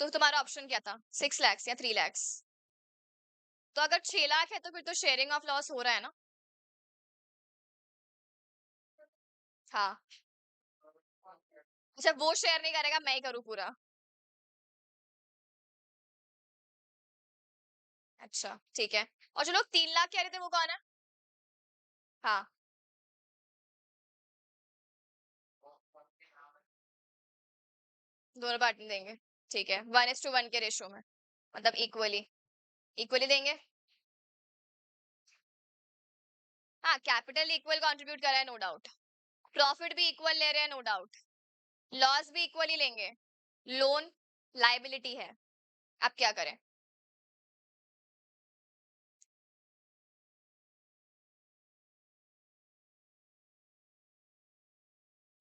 तो तुम्हारा ऑप्शन क्या था, 6 लैक्स या 3 लैक्स? तो अगर 6 लाख है तो फिर तो शेयरिंग ऑफ लॉस हो रहा है ना? हाँ। अच्छा, वो शेयर नहीं करेगा, मैं ही करूँ पूरा? अच्छा, ठीक है। और जो लोग 3 लाख कह रहे थे वो कौन है? हाँ। दोनों पार्टनर देंगे, ठीक है, 1:1 के रेशो में, मतलब इक्वली, इक्वली देंगे। हाँ, कैपिटल इक्वल कंट्रीब्यूट कर रहा है, नो डाउट। प्रॉफिट भी इक्वल ले रहे हैं, नो डाउट। लॉस भी इक्वली लेंगे। लोन लाइबिलिटी है, अब क्या करें?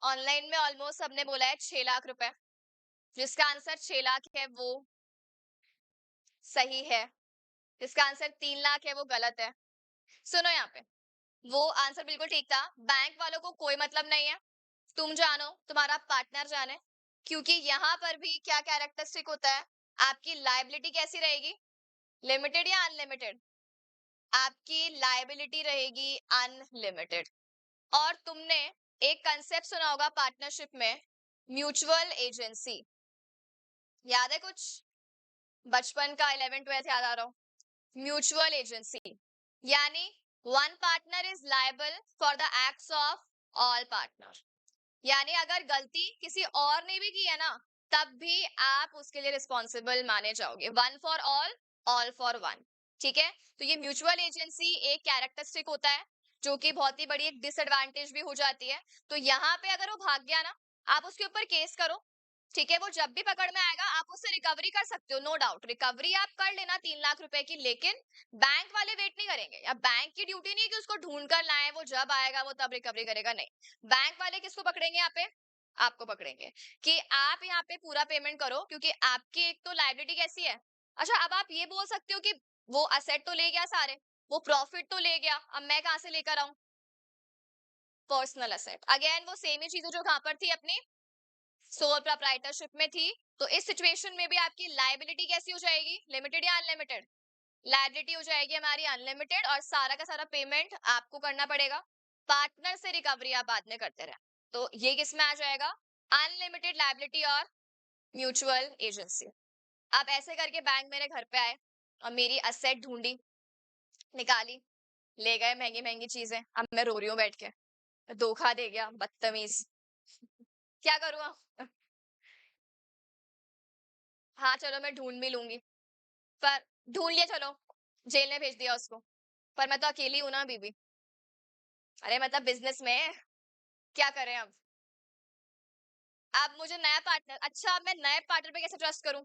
ऑनलाइन में ऑलमोस्ट सबने बोला है 6 लाख रुपए। जिसका आंसर 6 लाख है वो सही है, जिसका आंसर 3 लाख है वो गलत है। सुनो यहाँ पे, वो आंसर बिल्कुल ठीक था। बैंक वालों को कोई मतलब नहीं है, तुम जानो, तुम्हारा पार्टनर जाने। क्योंकि यहाँ पर भी क्या कैरेक्टरिस्टिक होता है, आपकी लाइबिलिटी कैसी रहेगी, लिमिटेड या अनलिमिटेड? आपकी लाइबिलिटी रहेगी अनलिमिटेड। और तुमने एक कंसेप्ट सुना होगा पार्टनरशिप में, म्यूचुअल एजेंसी, याद है कुछ? बचपन का 11th 12th याद आ रहा हो? म्यूचुअल एजेंसी यानी one partner is liable for the acts of all partner. यानी अगर गलती किसी और ने भी की है ना, तब भी आप उसके लिए रिस्पॉन्सिबल माने जाओगे, one for all for one. ठीक है, तो ये म्यूचुअल एजेंसी एक कैरेक्टरिस्टिक होता है जो कि बहुत ही बड़ी एक डिसएडवांटेज भी हो जाती है। तो यहाँ पे अगर वो भाग गया ना, आप उसके ऊपर केस करो, ठीक है, वो जब भी पकड़ में आएगा आप उससे रिकवरी कर सकते हो, नो डाउट, रिकवरी आप कर लेना 3 लाख रुपए की। लेकिन बैंक वाले वेट नहीं करेंगे, या बैंक की ड्यूटी नहीं है कि उसको ढूंढ कर लाए, वो जब आएगा वो तब रिकवरी करेगा, नहीं। बैंक वाले किसको पकड़ेंगे यहाँ पे? आपको पकड़ेंगे कि आप यहाँ पे पूरा पेमेंट करो, क्योंकि आपकी एक तो लाइबिलिटी कैसी है। अच्छा, अब आप ये बोल सकते हो कि वो असेट तो ले गया सारे, वो प्रॉफिट तो ले गया, अब मैं कहाँ से लेकर आऊं? पर्सनल असेट, अगेन वो सेम ही चीजें जो कहां पर थी अपनी सोल प्रोप्राइटरशिप में थी। तो इस सिचुएशन में भी आपकी लाइबिलिटी कैसी हो जाएगी, लिमिटेड या अनलिमिटेड? लाइबिलिटी हो जाएगी हमारी अनलिमिटेड, और सारा का सारा पेमेंट आपको करना पड़ेगा। पार्टनर से रिकवरी आप बाद में करते रहे। तो ये किस में आ जाएगा, अनलिमिटेड लाइबिलिटी और म्यूचुअल एजेंसी। अब ऐसे करके बैंक मेरे घर पे आए और मेरी असेट ढूंढी, निकाली, ले गए महंगी महंगी चीजें। अब मैं रो रही हूँ बैठ के, धोखा दे गया बदतमीज, क्या करूँ अब? हाँ चलो, मैं ढूंढ भी लूंगी, पर ढूंढ लिया, चलो जेल में भेज दिया उसको, पर मैं तो अकेली हूं ना अभी भी। अरे मतलब बिजनेस में क्या करें अब? अब मुझे नया पार्टनर, अच्छा अब मैं नए पार्टनर पे कैसे ट्रस्ट करूं?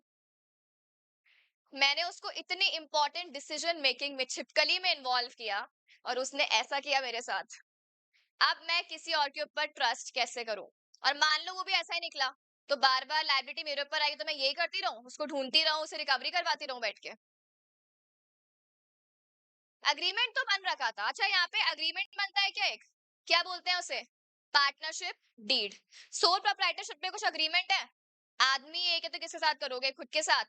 मैंने उसको इतनी इंपॉर्टेंट डिसीजन मेकिंग में छिपकली में इन्वॉल्व किया और उसने ऐसा किया मेरे साथ। अब मैं किसी और के ऊपर ट्रस्ट कैसे करूं? और मान लो वो भी ऐसा ही निकला, तो बार बार लायबिलिटी मेरे ऊपर आई तो मैं यही करती रहूं, उसको ढूंढती रहूं, उसे रिकवरी करवाती रहूं बैठ के? अग्रीमेंट तो बन रखा था। अच्छा यहाँ पे अग्रीमेंट बनता है क्या एक? क्या बोलते हैं उसे? Partnership deed. सोल प्रोप्राइटरशिप में कुछ अग्रीमेंट है? आदमी एक है तो किसके साथ करोगे? खुद के साथ?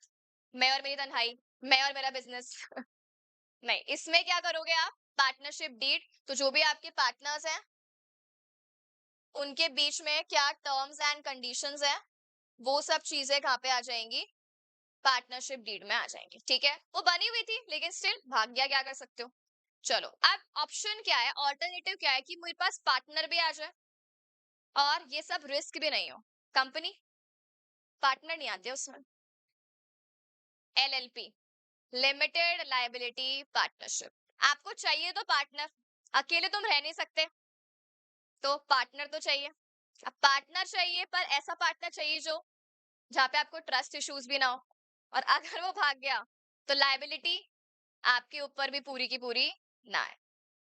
मैं और मेरी तन्हाई, मैं और मेरा बिजनेस। नहीं, इसमें क्या करोगे आप? Partnership deed. तो जो भी आपके पार्टनर्स हैं उनके बीच में क्या टर्म्स एंड कंडीशंस है, वो सब चीजें कहाँ पे आ जाएंगी? पार्टनरशिप डीड में आ जाएंगी। ठीक है, वो बनी हुई थी लेकिन स्टिल भाग गया, क्या कर सकते हो? चलो अब ऑप्शन क्या है, ऑल्टरनेटिव क्या है कि मेरे पास पार्टनर भी आ जाए और ये सब रिस्क भी नहीं हो। कंपनी, पार्टनर नहीं आते उसमें। LLP, limited liability partnership. आपको चाहिए तो पार्टनर, अकेले तुम रह नहीं सकते, तो पार्टनर तो चाहिए। अब पार्टनर चाहिए पर ऐसा पार्टनर चाहिए जो, जहाँ पे आपको ट्रस्ट इश्यूज भी ना हो, और अगर वो भाग गया तो लायबिलिटी आपके ऊपर भी पूरी की पूरी ना है।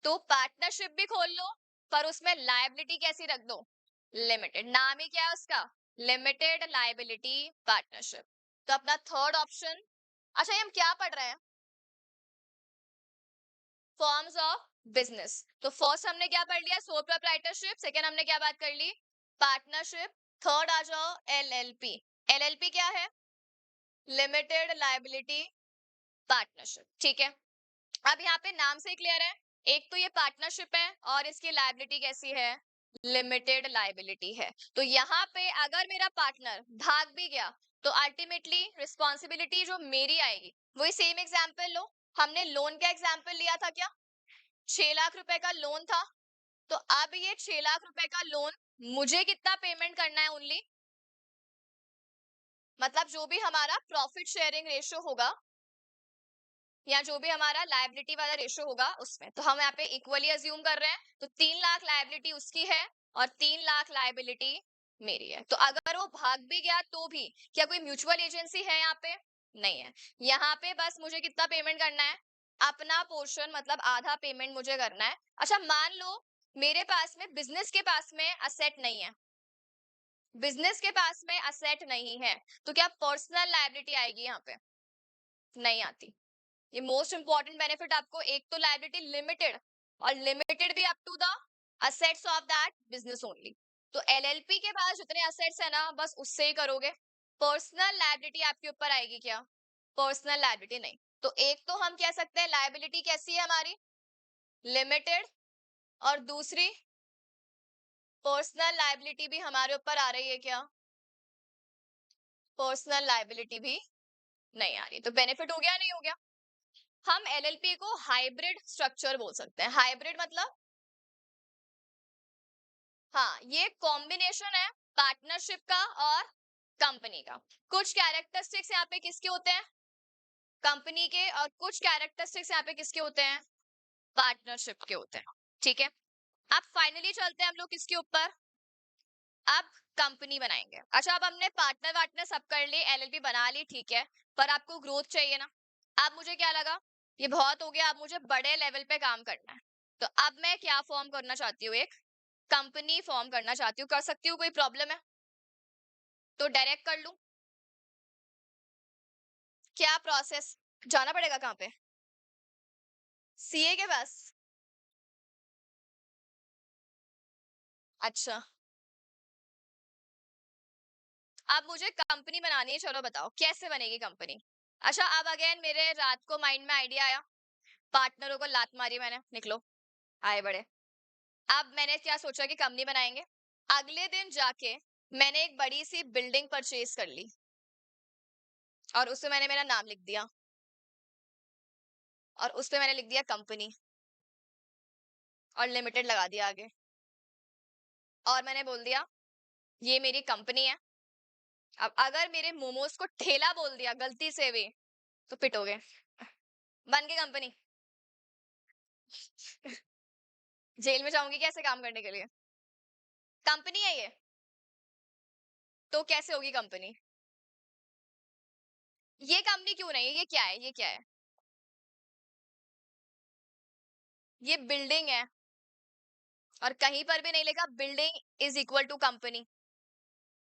तो पार्टनरशिप भी खोल लो पर उसमें लायबिलिटी कैसी रख दो? लिमिटेड। नाम ही क्या है उसका? Limited liability partnership. तो अपना थर्ड ऑप्शन, अच्छा ये हम क्या पढ़ रहे हैं? Forms of business. तो फर्स्ट हमने क्या पढ़ लिया? Sole proprietorship. सेकंड हमने क्या बात कर ली? पार्टनरशिप। थर्ड आ जाओ एलएलपी। एलएलपी क्या है? Limited liability partnership. ठीक है, अब यहाँ पे नाम से क्लियर है, एक तो ये पार्टनरशिप है और इसकी लायबिलिटी कैसी है? लिमिटेड लायबिलिटी है। तो यहाँ पे अगर मेरा पार्टनर भाग भी गया तो अल्टीमेटली रिस्पॉन्सिबिलिटी जो मेरी आएगी, वही सेम एग्जाम्पल लो। हमने लोन का एग्जाम्पल लिया था क्या? 6 लाख रुपए का लोन था, तो अब ये 6 लाख रुपए का लोन मुझे कितना पेमेंट करना है ओनली? मतलब जो भी हमारा प्रॉफिट शेयरिंग रेशियो होगा या जो भी हमारा लायबिलिटी वाला रेशियो होगा उसमें, तो हम यहाँ पे इक्वली अज्यूम कर रहे हैं, तो 3 लाख लायबिलिटी उसकी है और 3 लाख लायबिलिटी मेरी है। तो अगर वो भाग भी गया तो भी क्या कोई म्यूचुअल एजेंसी है यहाँ पे? नहीं है। यहाँ पे बस मुझे कितना पेमेंट करना है? अपना पोर्शन, मतलब आधा पेमेंट मुझे करना है। अच्छा मान लो मेरे पास में, बिजनेस के पास में असेट नहीं है, बिजनेस के पास में असेट नहीं है, तो क्या पर्सनल लायबिलिटी आएगी यहाँ पे? नहीं आती। ये मोस्ट इंपॉर्टेंट बेनिफिट आपको, एक तो लायबिलिटी लिमिटेड, और लिमिटेड भी up to the assets of that business only. तो एलएलपी के पास जितने असेट्स है ना, बस उससे ही करोगे। पर्सनल लायबिलिटी आपके ऊपर आएगी क्या? पर्सनल लायबिलिटी नहीं। तो एक तो हम कह सकते हैं लायबिलिटी कैसी है हमारी? लिमिटेड। और दूसरी, पर्सनल लायबिलिटी भी हमारे ऊपर आ रही है क्या? पर्सनल लायबिलिटी भी नहीं आ रही। तो बेनिफिट हो गया नहीं हो गया? हम एलएलपी को हाइब्रिड स्ट्रक्चर बोल सकते हैं। हाइब्रिड मतलब, हाँ, ये कॉम्बिनेशन है पार्टनरशिप का और कंपनी का। कुछ कैरेक्टरिस्टिक्स यहाँ पे किसके होते हैं? कंपनी के। और कुछ कैरेक्टरिस्टिक्स यहाँ पे किसके होते हैं? पार्टनरशिप के होते हैं। ठीक है, अब फाइनली चलते हैं हम लोग किसके ऊपर? अब कंपनी बनाएंगे। अच्छा अब हमने पार्टनर वार्टनर सब कर लिए, एलएलपी बना ली, ठीक है, पर आपको ग्रोथ चाहिए ना। अब मुझे क्या लगा, ये बहुत हो गया, अब मुझे बड़े लेवल पे काम करना है। तो अब मैं क्या फॉर्म करना चाहती हूँ? एक कंपनी फॉर्म करना चाहती हूँ। कर सकती हूँ? कोई प्रॉब्लम है तो डायरेक्ट कर लूं? क्या प्रोसेस, जाना पड़ेगा कहाँ पे? सीए के पास? अच्छा, अब मुझे कंपनी बनानी है, चलो बताओ कैसे बनेगी कंपनी? अच्छा अब अगेन मेरे रात को माइंड में आइडिया आया, पार्टनरों को लात मारी मैंने, निकलो, आए बड़े। अब मैंने क्या सोचा कि कंपनी बनाएंगे। अगले दिन जाके मैंने एक बड़ी सी बिल्डिंग परचेज कर ली और उसमें मैंने मेरा नाम लिख दिया और उस पे मैंने लिख दिया कंपनी और लिमिटेड लगा दिया आगे, और मैंने बोल दिया ये मेरी कंपनी है। अब अगर मेरे मोमोज को ठेला बोल दिया गलती से भी तो पिटोगे। बन गई कंपनी। जेल में जाऊंगी कैसे काम करने के लिए? कंपनी है ये, तो कैसे होगी कंपनी? ये कंपनी क्यों नहीं है? ये क्या है? ये क्या है? ये बिल्डिंग है, और कहीं पर भी नहीं लिखा building is equal to company.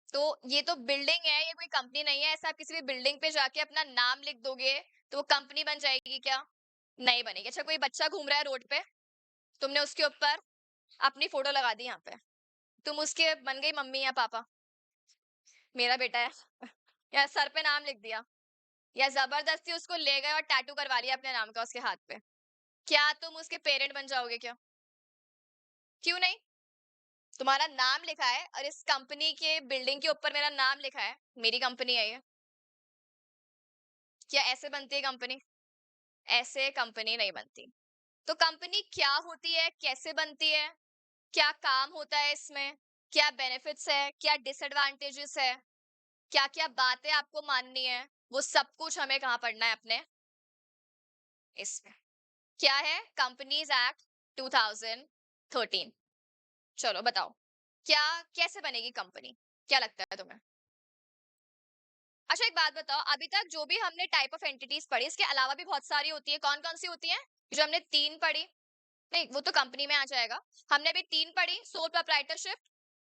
तो ये तो बिल्डिंग है, ये कोई कंपनी नहीं है। ऐसा आप किसी भी बिल्डिंग पे जाके अपना नाम लिख दोगे तो वो कंपनी बन जाएगी क्या? नहीं बनेगी। अच्छा, कोई बच्चा घूम रहा है रोड पे, तुमने उसके ऊपर अपनी फोटो लगा दी यहाँ पे, तुम उसके बन गई मम्मी या पापा, मेरा बेटा है। या सर पे नाम लिख दिया, या जबरदस्ती उसको ले गए और टैटू करवा लिया अपने नाम का उसके हाथ पे, क्या तुम उसके पेरेंट बन जाओगे क्या? क्यों नहीं? तुम्हारा नाम लिखा है और इस कंपनी के बिल्डिंग के ऊपर मेरा नाम लिखा है, मेरी कंपनी है ये। क्या ऐसे बनती है कंपनी? ऐसे कंपनी नहीं बनती। तो कंपनी क्या होती है, कैसे बनती है, क्या काम होता है इसमें, क्या बेनिफिट्स है, क्या डिसएडवांटेजेस है, क्या क्या बातें आपको माननी है, वो सब कुछ हमें कहाँ पढ़ना है अपने इसमें। क्या है? Companies act 2013। चलो बताओ, क्या कैसे बनेगी कंपनी, क्या लगता है तुम्हें? अच्छा एक बात बताओ, अभी तक जो भी हमने टाइप ऑफ एंटिटीज पढ़ी, इसके अलावा भी बहुत सारी होती है, कौन कौन सी होती है? जो हमने तीन पढ़ी, नहीं वो तो कंपनी में आ जाएगा। हमने अभी तीन पढ़ी, सोल प्रोप्राइटरशिप,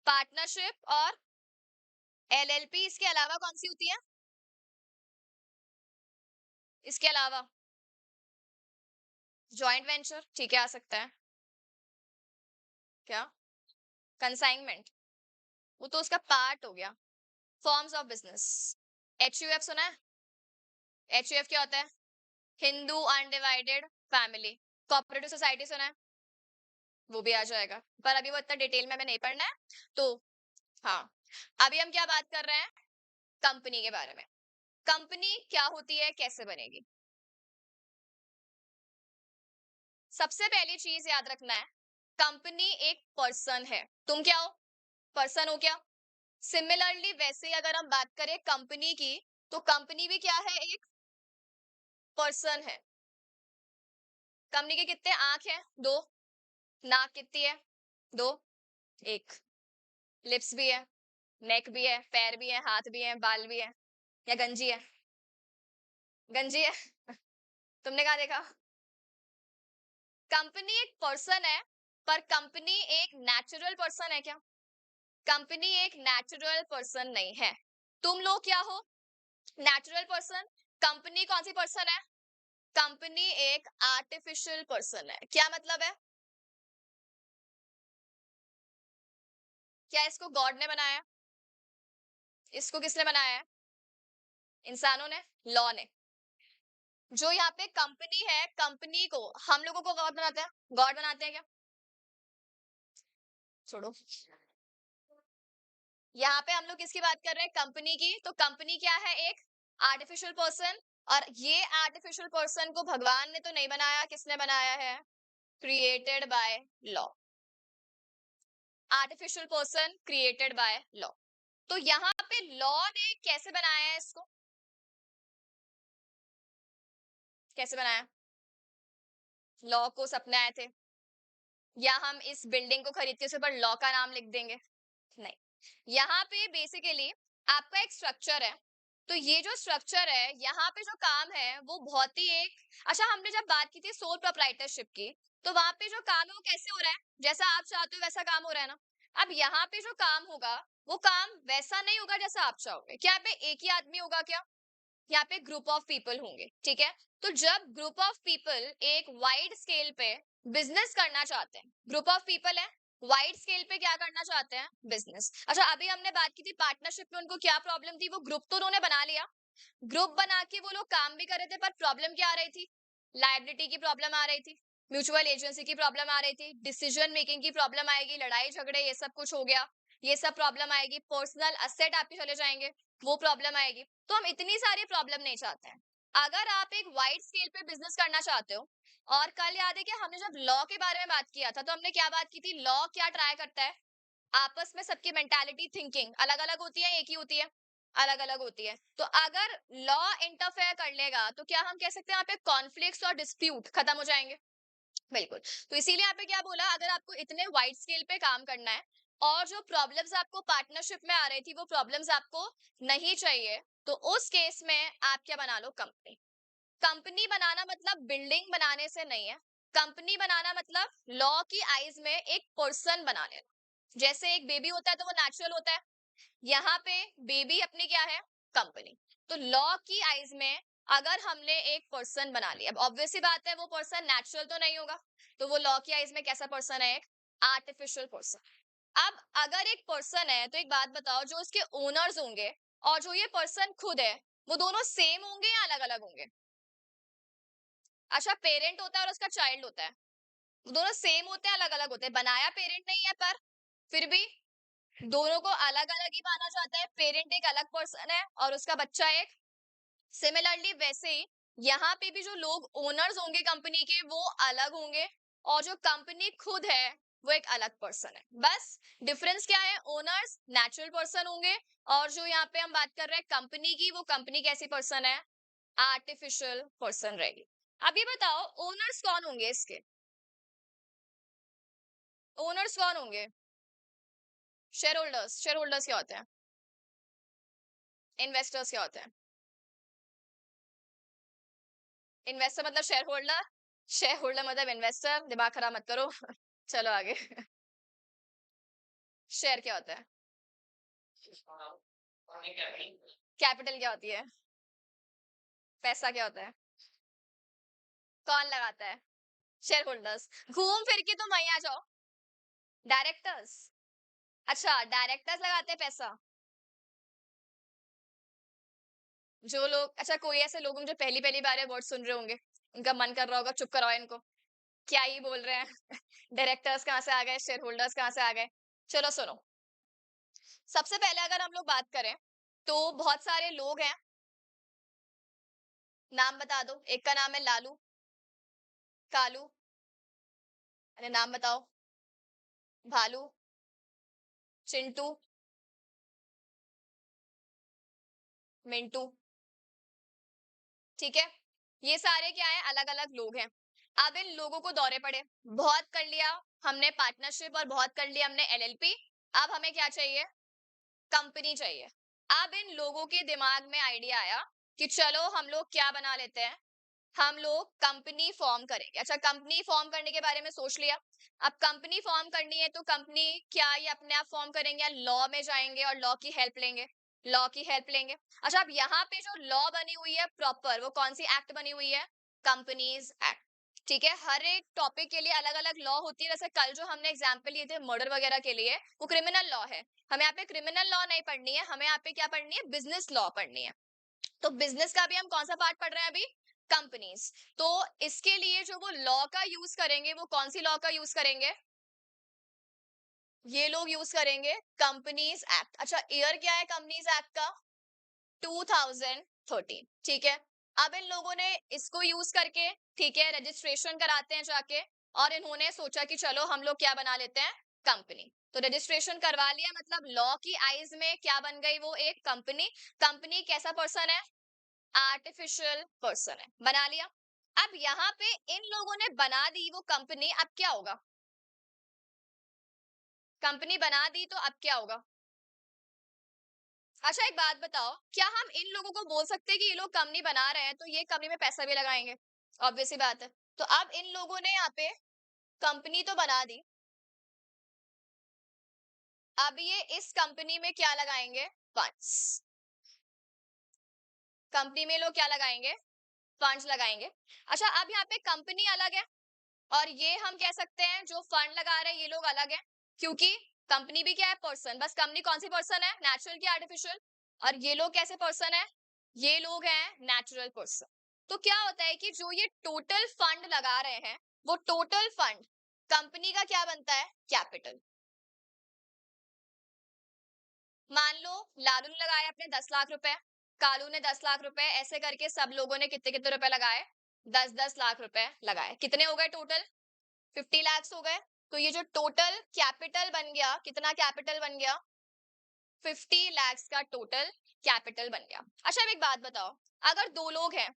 पार्टनरशिप और एलएलपी। इसके अलावा कौन सी होती है? इसके अलावा जॉइंट वेंचर, ठीक है, आ सकता है। क्या? कंसाइनमेंट, वो तो उसका पार्ट हो गया। फॉर्म्स ऑफ बिजनेस, एचयूएफ सुना है? एचयूएफ क्या होता है? Hindu undivided family. Cooperative society सुना है? वो भी आ जाएगा, पर अभी वो इतना डिटेल में हमें नहीं पढ़ना है। तो हाँ, अभी हम क्या बात कर रहे हैं? कंपनी के बारे में। कंपनी क्या होती है, कैसे बनेगी? सबसे पहली चीज याद रखना है, कंपनी एक पर्सन है। तुम क्या हो? पर्सन हो क्या? सिमिलरली वैसे ही अगर हम बात करें कंपनी की, तो कंपनी भी क्या है? एक पर्सन है। कंपनी के कितने आंख हैं? दो। नाक कितनी है? दो। एक। लिप्स भी है, नेक भी है, पैर भी है, हाथ भी है, बाल भी है, या गंजी है? गंजी है। तुमने कहा देखा? कंपनी एक पर्सन है, पर कंपनी एक नेचुरल पर्सन है क्या? कंपनी एक नेचुरल पर्सन नहीं है। तुम लोग क्या हो? Natural person. कंपनी कौन सी पर्सन है? कंपनी एक आर्टिफिशियल पर्सन है। क्या मतलब है? क्या इसको गॉड ने बनाया? इसको किसने बनाया है? इंसानों ने, लॉ ने। जो यहाँ पे कंपनी है, कंपनी को हम लोगों को गॉड बनाते हैं? गॉड बनाते हैं क्या? छोड़ो, यहाँ पे हम लोग किसकी बात कर रहे हैं? कंपनी की। तो कंपनी क्या है? एक आर्टिफिशियल पर्सन। और ये आर्टिफिशियल पर्सन को भगवान ने तो नहीं बनाया, किसने बनाया है? Created by law. Artificial person created by law. तो यहाँ पे लॉ ने कैसे बनाया है इसको? कैसे बनाया? लॉ को सपने आए थे, या हम इस बिल्डिंग को खरीद के उसके ऊपर लॉ का नाम लिख देंगे? नहीं। यहाँ पे बेसिकली आपका एक स्ट्रक्चर है। तो ये जो स्ट्रक्चर है, यहाँ पे जो काम है वो बहुत ही एक, अच्छा हमने जब बात की थी सोल प्रोप्राइटरशिप की, तो वहां पे जो काम है वो कैसे हो रहा है? जैसा आप चाहते हो वैसा काम हो रहा है ना। अब यहाँ पे जो काम होगा, वो काम वैसा नहीं होगा जैसा आप चाहोगे। क्या यहाँ पे एक ही आदमी होगा क्या? यहाँ पे ग्रुप ऑफ पीपल होंगे, ठीक है। तो जब ग्रुप ऑफ पीपल एक वाइड स्केल पे बिजनेस करना चाहते हैं, ग्रुप ऑफ पीपल है, वाइड स्केल पे क्या करना चाहते हैं? बिजनेस। अच्छा अभी हमने बात की थी पार्टनरशिप में, उनको क्या प्रॉब्लम थी? वो ग्रुप तो उन्होंने बना लिया, ग्रुप बना के वो लोग काम भी कर रहे थे, पर प्रॉब्लम क्या आ रही थी? लायबिलिटी की प्रॉब्लम आ रही थी, म्यूचुअल एजेंसी की प्रॉब्लम आ रही थी, डिसीजन मेकिंग की प्रॉब्लम आएगी, लड़ाई झगड़े ये सब कुछ हो गया, ये सब प्रॉब्लम आएगी, पर्सनल असेट आपके चले जाएंगे, वो प्रॉब्लम आएगी। तो हम इतनी सारी प्रॉब्लम नहीं चाहते हैं। अगर आप एक वाइड स्केल पे बिजनेस करना चाहते हो, और कल याद है कि हमने जब लॉ के बारे में बात किया था, तो हमने क्या बात की थी? लॉ क्या ट्राई करता है? आपस में सबकी मेंटालिटी थिंकिंग अलग अलग होती है, एक ही होती है? अलग अलग होती है। तो अगर लॉ इंटरफेयर कर लेगा, तो क्या हम कह सकते हैं यहाँ पे कॉन्फ्लिक्ट्स और डिस्प्यूट खत्म हो जाएंगे? बिल्कुल। तो इसीलिए यहाँ पे क्या बोला, अगर आपको इतने वाइड स्केल पे काम करना है और जो प्रॉब्लम्स आपको पार्टनरशिप में आ रही थी वो प्रॉब्लम्स आपको नहीं चाहिए, तो उस केस में आप क्या बना लो, कंपनी। कंपनी बनाना मतलब बिल्डिंग बनाने से नहीं है। कंपनी बनाना मतलब लॉ की आईज में एक पर्सन बना लेना। जैसे एक बेबी होता है तो वो नेचुरल होता है, यहाँ पे बेबी अपनी क्या है, कंपनी। तो लॉ की आईज में अगर हमने एक पर्सन बना लिया, अब ऑब्वियस सी बात है वो पर्सन नेचुरल तो नहीं होगा, तो वो लॉ की आईज में कैसा पर्सन है, एक आर्टिफिशियल पर्सन। अब अगर एक पर्सन है तो एक बात बताओ, जो इसके ओनर्स होंगे और जो ये पर्सन खुद है, वो दोनों सेम होंगे या अलग अलग होंगे? अच्छा, पेरेंट होता है और उसका चाइल्ड होता है, वो दोनों सेम होते हैं अलग अलग होते हैं? बनाया पेरेंट नहीं है, पर फिर भी दोनों को अलग अलग ही माना जाता है। पेरेंट एक अलग पर्सन है और उसका बच्चा एक। सिमिलरली वैसे ही यहाँ पे भी जो लोग ओनर्स होंगे कंपनी के वो अलग होंगे, और जो कंपनी खुद है वो एक अलग पर्सन है। बस डिफरेंस क्या है, ओनर्स नेचुरल पर्सन होंगे, और जो यहाँ पे हम बात कर रहे हैं कंपनी की, वो कंपनी कैसी पर्सन है, आर्टिफिशियल पर्सन रहेगी। अब ये बताओ ओनर्स कौन होंगे इसके, ओनर्स कौन होंगे? Share holders. शेयर होल्डर्स क्या होते हैं? इन्वेस्टर्स क्या होते हैं? इन्वेस्टर मतलब शेयर होल्डर, शेयर होल्डर मतलब इन्वेस्टर, दिमाग खराब मत करो। चलो आगे। शेयर क्या होता है? कैपिटल क्या होती है? पैसा क्या होता है? कौन लगाता है? Share holders. घूम फिर के तुम वहीं आ जाओ, डायरेक्टर्स। अच्छा, डायरेक्टर्स लगाते हैं पैसा। जो लोग, अच्छा कोई ऐसे लोग होंगे जो पहली पहली बार ये वर्ड सुन रहे होंगे, उनका मन कर रहा होगा चुप कराओ इनको, क्या ही बोल रहे हैं। डायरेक्टर्स कहाँ से आ गए, शेयर होल्डर्स कहाँ से आ गए? चलो सुनो, सबसे पहले अगर हम लोग बात करें तो बहुत सारे लोग हैं, नाम बता दो। एक का नाम है लालू, कालू, अरे नाम बताओ, भालू, चिंटू, मिंटू। ठीक है, ये सारे क्या है, अलग अलग लोग हैं। अब इन लोगों को दौरे पड़े, बहुत कर लिया हमने पार्टनरशिप और बहुत कर लिया हमने एलएलपी। अब हमें क्या चाहिए, कंपनी चाहिए। अब इन लोगों के दिमाग में आइडिया आया कि चलो हम लोग क्या बना लेते हैं, हम लोग कंपनी फॉर्म करेंगे। अच्छा, कंपनी फॉर्म करने के बारे में सोच लिया। अब कंपनी फॉर्म करनी है तो कंपनी क्या ये अपने आप फॉर्म करेंगे या लॉ में जाएंगे और लॉ की हेल्प लेंगे? लॉ की हेल्प लेंगे। अच्छा, अब यहाँ पे जो लॉ बनी हुई है प्रॉपर, वो कौन सी एक्ट बनी हुई है, कंपनीज एक्ट। ठीक है, हर एक टॉपिक के लिए अलग अलग लॉ होती है। जैसे कल जो हमने एग्जाम्पल लिए थे मर्डर वगैरह के लिए, वो क्रिमिनल लॉ है। हमें यहाँ पे क्रिमिनल लॉ नहीं पढ़नी है, हमें यहाँ पे क्या पढ़नी है, बिजनेस लॉ पढ़नी है। तो बिजनेस का भी हम कौन सा पार्ट पढ़ रहे हैं अभी, कंपनीज। तो इसके लिए जो वो लॉ का यूज करेंगे, वो कौन सी लॉ का यूज करेंगे, ये लोग यूज करेंगे कंपनीज एक्ट। अच्छा, ईयर क्या है कंपनीज एक्ट का, 2013। ठीक है, अब इन लोगों ने इसको यूज करके, ठीक है, रजिस्ट्रेशन कराते हैं जाके, और इन्होंने सोचा कि चलो हम लोग क्या बना लेते हैं, कंपनी। तो रजिस्ट्रेशन करवा लिया, मतलब लॉ की आईज में क्या बन गई, वो एक कंपनी। कंपनी कैसा पर्सन है, आर्टिफिशियल पर्सन है, बना लिया। अब यहाँ पे इन लोगों ने बना दी वो कंपनी, अब क्या होगा, कंपनी बना दी तो अब क्या होगा? अच्छा एक बात बताओ, क्या हम इन लोगों को बोल सकते हैं कि ये लोग कंपनी बना रहे हैं तो ये कंपनी में पैसा भी लगाएंगे? ऑब्वियस सी बात है। तो अब इन लोगों ने यहाँ पे कंपनी तो बना दी, अब ये इस कंपनी में क्या लगाएंगे, फंड्स। कंपनी में लोग क्या लगाएंगे, फंड्स लगाएंगे। अच्छा, अब यहाँ पे कंपनी अलग है और ये हम कह सकते हैं जो फंड लगा रहे हैं ये लोग अलग हैं, क्योंकि कंपनी भी क्या है, पर्सन। बस कंपनी कौन सी पर्सन है, नेचुरल की आर्टिफिशियल? और ये लोग कैसे पर्सन है, ये लोग हैं नेचुरल पर्सन। तो क्या होता है कि जो ये टोटल फंड लगा रहे हैं, वो टोटल फंड कंपनी का क्या बनता है, कैपिटल। मान लो लालू ने लगाया अपने 10 लाख रुपए, कालू ने 10 लाख रुपए, ऐसे करके सब लोगों ने कितने कितने रुपए लगाए, 10-10 लाख रुपए लगाए। कितने हो गए टोटल, 50 lakhs हो गए। तो ये जो टोटल कैपिटल बन गया, कितना कैपिटल बन गया, 50 lakhs का टोटल कैपिटल बन गया। अच्छा अब एक बात बताओ, अगर दो लोग हैं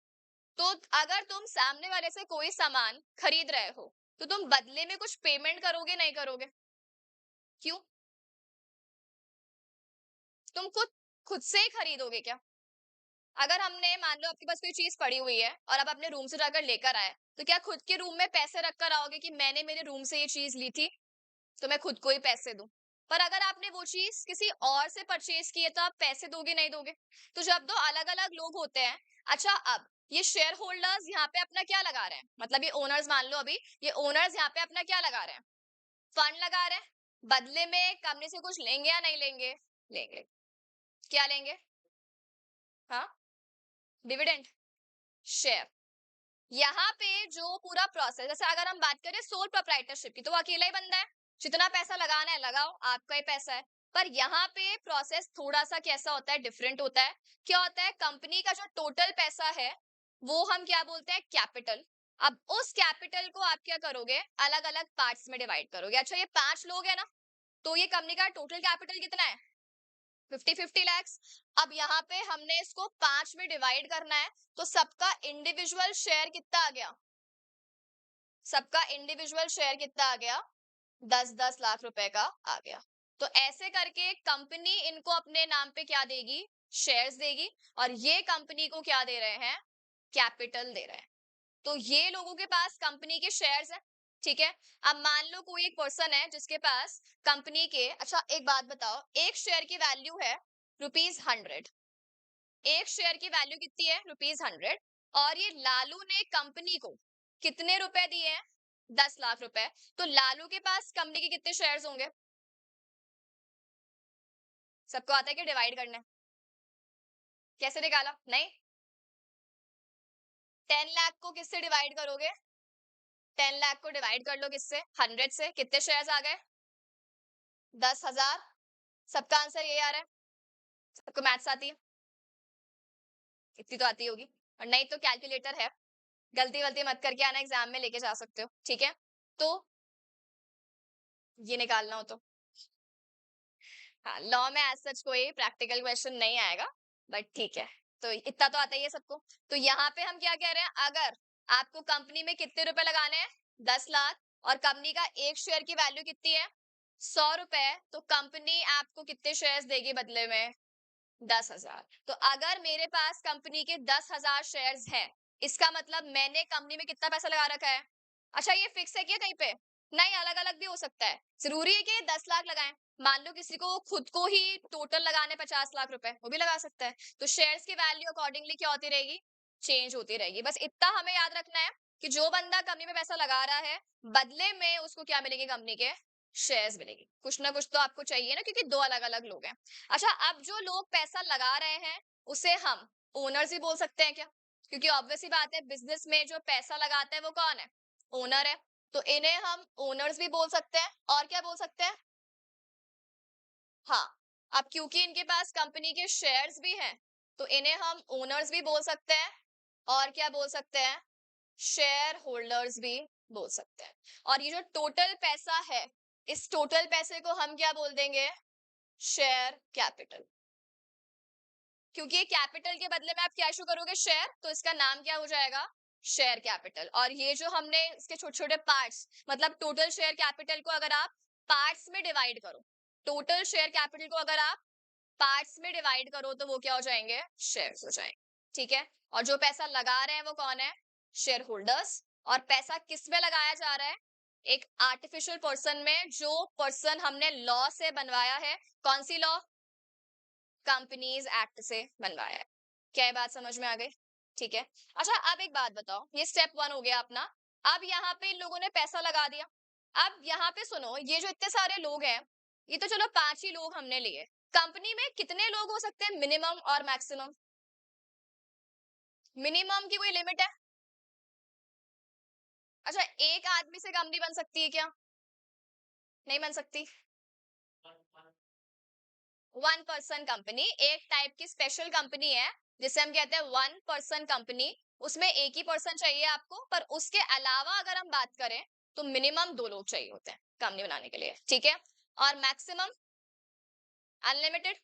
तो अगर तुम सामने वाले से कोई सामान खरीद रहे हो, तो तुम बदले में कुछ पेमेंट करोगे नहीं करोगे? क्यों? तुम खुद खुद से ही खरीदोगे क्या? अगर हमने मान लो आपके पास कोई चीज पड़ी हुई है और आप अपने रूम से जाकर लेकर आए, तो क्या खुद के रूम में पैसे रखकर आओगे कि मैंने मेरे रूम से ये चीज ली थी तो मैं खुद को ही पैसे दूं? पर अगर आपने वो चीज किसी और से परचेज की है तो आप पैसे दोगे नहीं दोगे? तो जब दो अलग अलग लोग होते हैं, अच्छा अब ये शेयर होल्डर्स यहाँ पे अपना क्या लगा रहे हैं, मतलब ये ओनर्स मान लो, अभी ये ओनर्स यहाँ पे अपना क्या लगा रहे हैं? फंड लगा रहे हैं। बदले में कंपनी से कुछ लेंगे या नहीं लेंगे? लेंगे। क्या लेंगे? हाँ, डिविडेंड, शेयर। यहाँ पे जो पूरा प्रोसेस, जैसे अगर हम बात करें सोल प्रोप्राइटरशिप की, तो वो अकेला ही बंदा है, जितना पैसा लगाना है लगाओ, आपका ही पैसा है। पर यहाँ पे प्रोसेस थोड़ा सा कैसा होता है, डिफरेंट होता है। क्या होता है, कंपनी का जो टोटल पैसा है वो हम क्या बोलते हैं, कैपिटल। अब उस कैपिटल को आप क्या करोगे, अलग अलग पार्ट्स में डिवाइड करोगे। अच्छा ये 5 लोग है ना, तो ये कंपनी का टोटल कैपिटल कितना है, 50-50 लाख। अब यहाँ पे हमने इसको 5 में डिवाइड करना है, तो सबका इंडिविजुअल शेयर कितना आ गया, सबका इंडिविजुअल शेयर कितना आ गया, 10-10 लाख रुपए का आ गया। तो ऐसे करके कंपनी इनको अपने नाम पे क्या देगी, शेयर्स देगी, और ये कंपनी को क्या दे रहे हैं, कैपिटल दे रहे हैं। तो ये लोगों के पास कंपनी के शेयर्स हैं, ठीक है। अब मान लो कोई एक पर्सन है जिसके पास कंपनी के, अच्छा एक बात बताओ, एक शेयर की वैल्यू है ₹100, एक शेयर की वैल्यू कितनी है, ₹100, और ये लालू ने कंपनी को कितने रुपए दिए हैं, 10 लाख रुपए। तो लालू के पास कंपनी के कितने शेयर्स होंगे? सबको आता है कि डिवाइड करना है? कैसे निकाला, नहीं? 10 लाख को किससे डिवाइड करोगे, 10 लाख को डिवाइड कर लो किससे, 100 से, कितने शेयर्स आ गए, 10,000। सबका आंसर ये आ रहा है? सबको मैथ्स आती है? इतनी तो आती होगी, और नहीं तो कैलकुलेटर है, गलती वलती मत करके आना, एग्जाम में लेके जा सकते हो, ठीक है। तो ये निकालना हो तो हाँ, लॉ में एज सच कोई प्रैक्टिकल क्वेश्चन नहीं आएगा, बट ठीक है। तो इतना तो आता ही है सबको। तो यहाँ पे हम क्या कह रहे हैं, अगर आपको कंपनी में कितने रुपए लगाने हैं, 10 लाख, और कंपनी का एक शेयर की वैल्यू कितनी है, 100 रुपए, तो कंपनी आपको कितने शेयर्स देगी बदले में, 10,000। तो अगर मेरे पास कंपनी के 10,000 शेयर्स है, इसका मतलब मैंने कंपनी में कितना पैसा लगा रखा है। अच्छा ये फिक्स है क्या कहीं पे, नहीं, अलग अलग भी हो सकता है, जरूरी है कि 10 लाख लगाएं। मान लो किसी को खुद को ही टोटल लगाने 50 लाख रुपए, वो भी लगा सकता है। तो शेयर्स की वैल्यू अकॉर्डिंगली क्या होती रहेगी, चेंज होती रहेगी। बस इतना हमें याद रखना है कि जो बंदा कंपनी में पैसा लगा रहा है, बदले में उसको क्या मिलेंगे, कंपनी के शेयर्स मिलेंगे। कुछ ना कुछ तो आपको चाहिए ना, क्योंकि दो अलग अलग लोग हैं। अच्छा अब जो लोग पैसा लगा रहे हैं उसे हम ओनर्स भी बोल सकते हैं क्या, क्योंकि ऑब्वियस ही बात है, बिजनेस में जो पैसा लगाता है वो कौन है, ओनर है। तो इन्हें हम ओनर्स भी बोल सकते हैं, और क्या बोल सकते हैं, हाँ। अब क्योंकि इनके पास कंपनी के शेयर्स भी हैं, तो इन्हें हम ओनर्स भी बोल सकते हैं, और क्या बोल सकते हैं, शेयर होल्डर्स भी बोल सकते हैं। और ये जो टोटल पैसा है, इस टोटल पैसे को हम क्या बोल देंगे, शेयर कैपिटल। क्योंकि ये कैपिटल के बदले में आप क्या इशू करोगे, शेयर, तो इसका नाम क्या हो जाएगा, शेयर कैपिटल। और ये जो हमने इसके छोटे छोटे पार्ट्स, मतलब टोटल शेयर कैपिटल को अगर आप पार्ट्स में डिवाइड करो, टोटल शेयर कैपिटल को अगर आप पार्ट्स में डिवाइड करो, तो वो क्या हो जाएंगे, शेयर्स हो जाएंगे, ठीक है। और जो पैसा लगा रहे हैं वो कौन है, शेयर होल्डर्स। और पैसा किस में लगाया जा रहा है, एक आर्टिफिशियल पर्सन में, जो पर्सन हमने लॉ से बनवाया है। कौन सी लॉ, कंपनीज एक्ट से बनवाया है। क्या ये बात समझ में आ गई, ठीक है। अच्छा अब एक बात बताओ, ये स्टेप 1 हो गया अपना। अब यहाँ पे इन लोगों ने पैसा लगा दिया। अब यहाँ पे सुनो, ये जो इतने सारे लोग हैं, ये तो चलो 5 ही लोग हमने लिए, कंपनी में कितने लोग हो सकते हैं, मिनिमम और मैक्सिमम, मिनिमम की कोई लिमिट है? अच्छा एक आदमी से कंपनी बन सकती है क्या, नहीं बन सकती। 1 पर्सन कंपनी एक टाइप की स्पेशल कंपनी है, जिसे हम कहते हैं 1 पर्सन कंपनी। उसमें एक ही पर्सन चाहिए आपको, पर उसके अलावा अगर हम बात करें तो मिनिमम 2 लोग चाहिए होते हैं कंपनी बनाने के लिए, ठीक है। और मैक्सिमम अनलिमिटेड।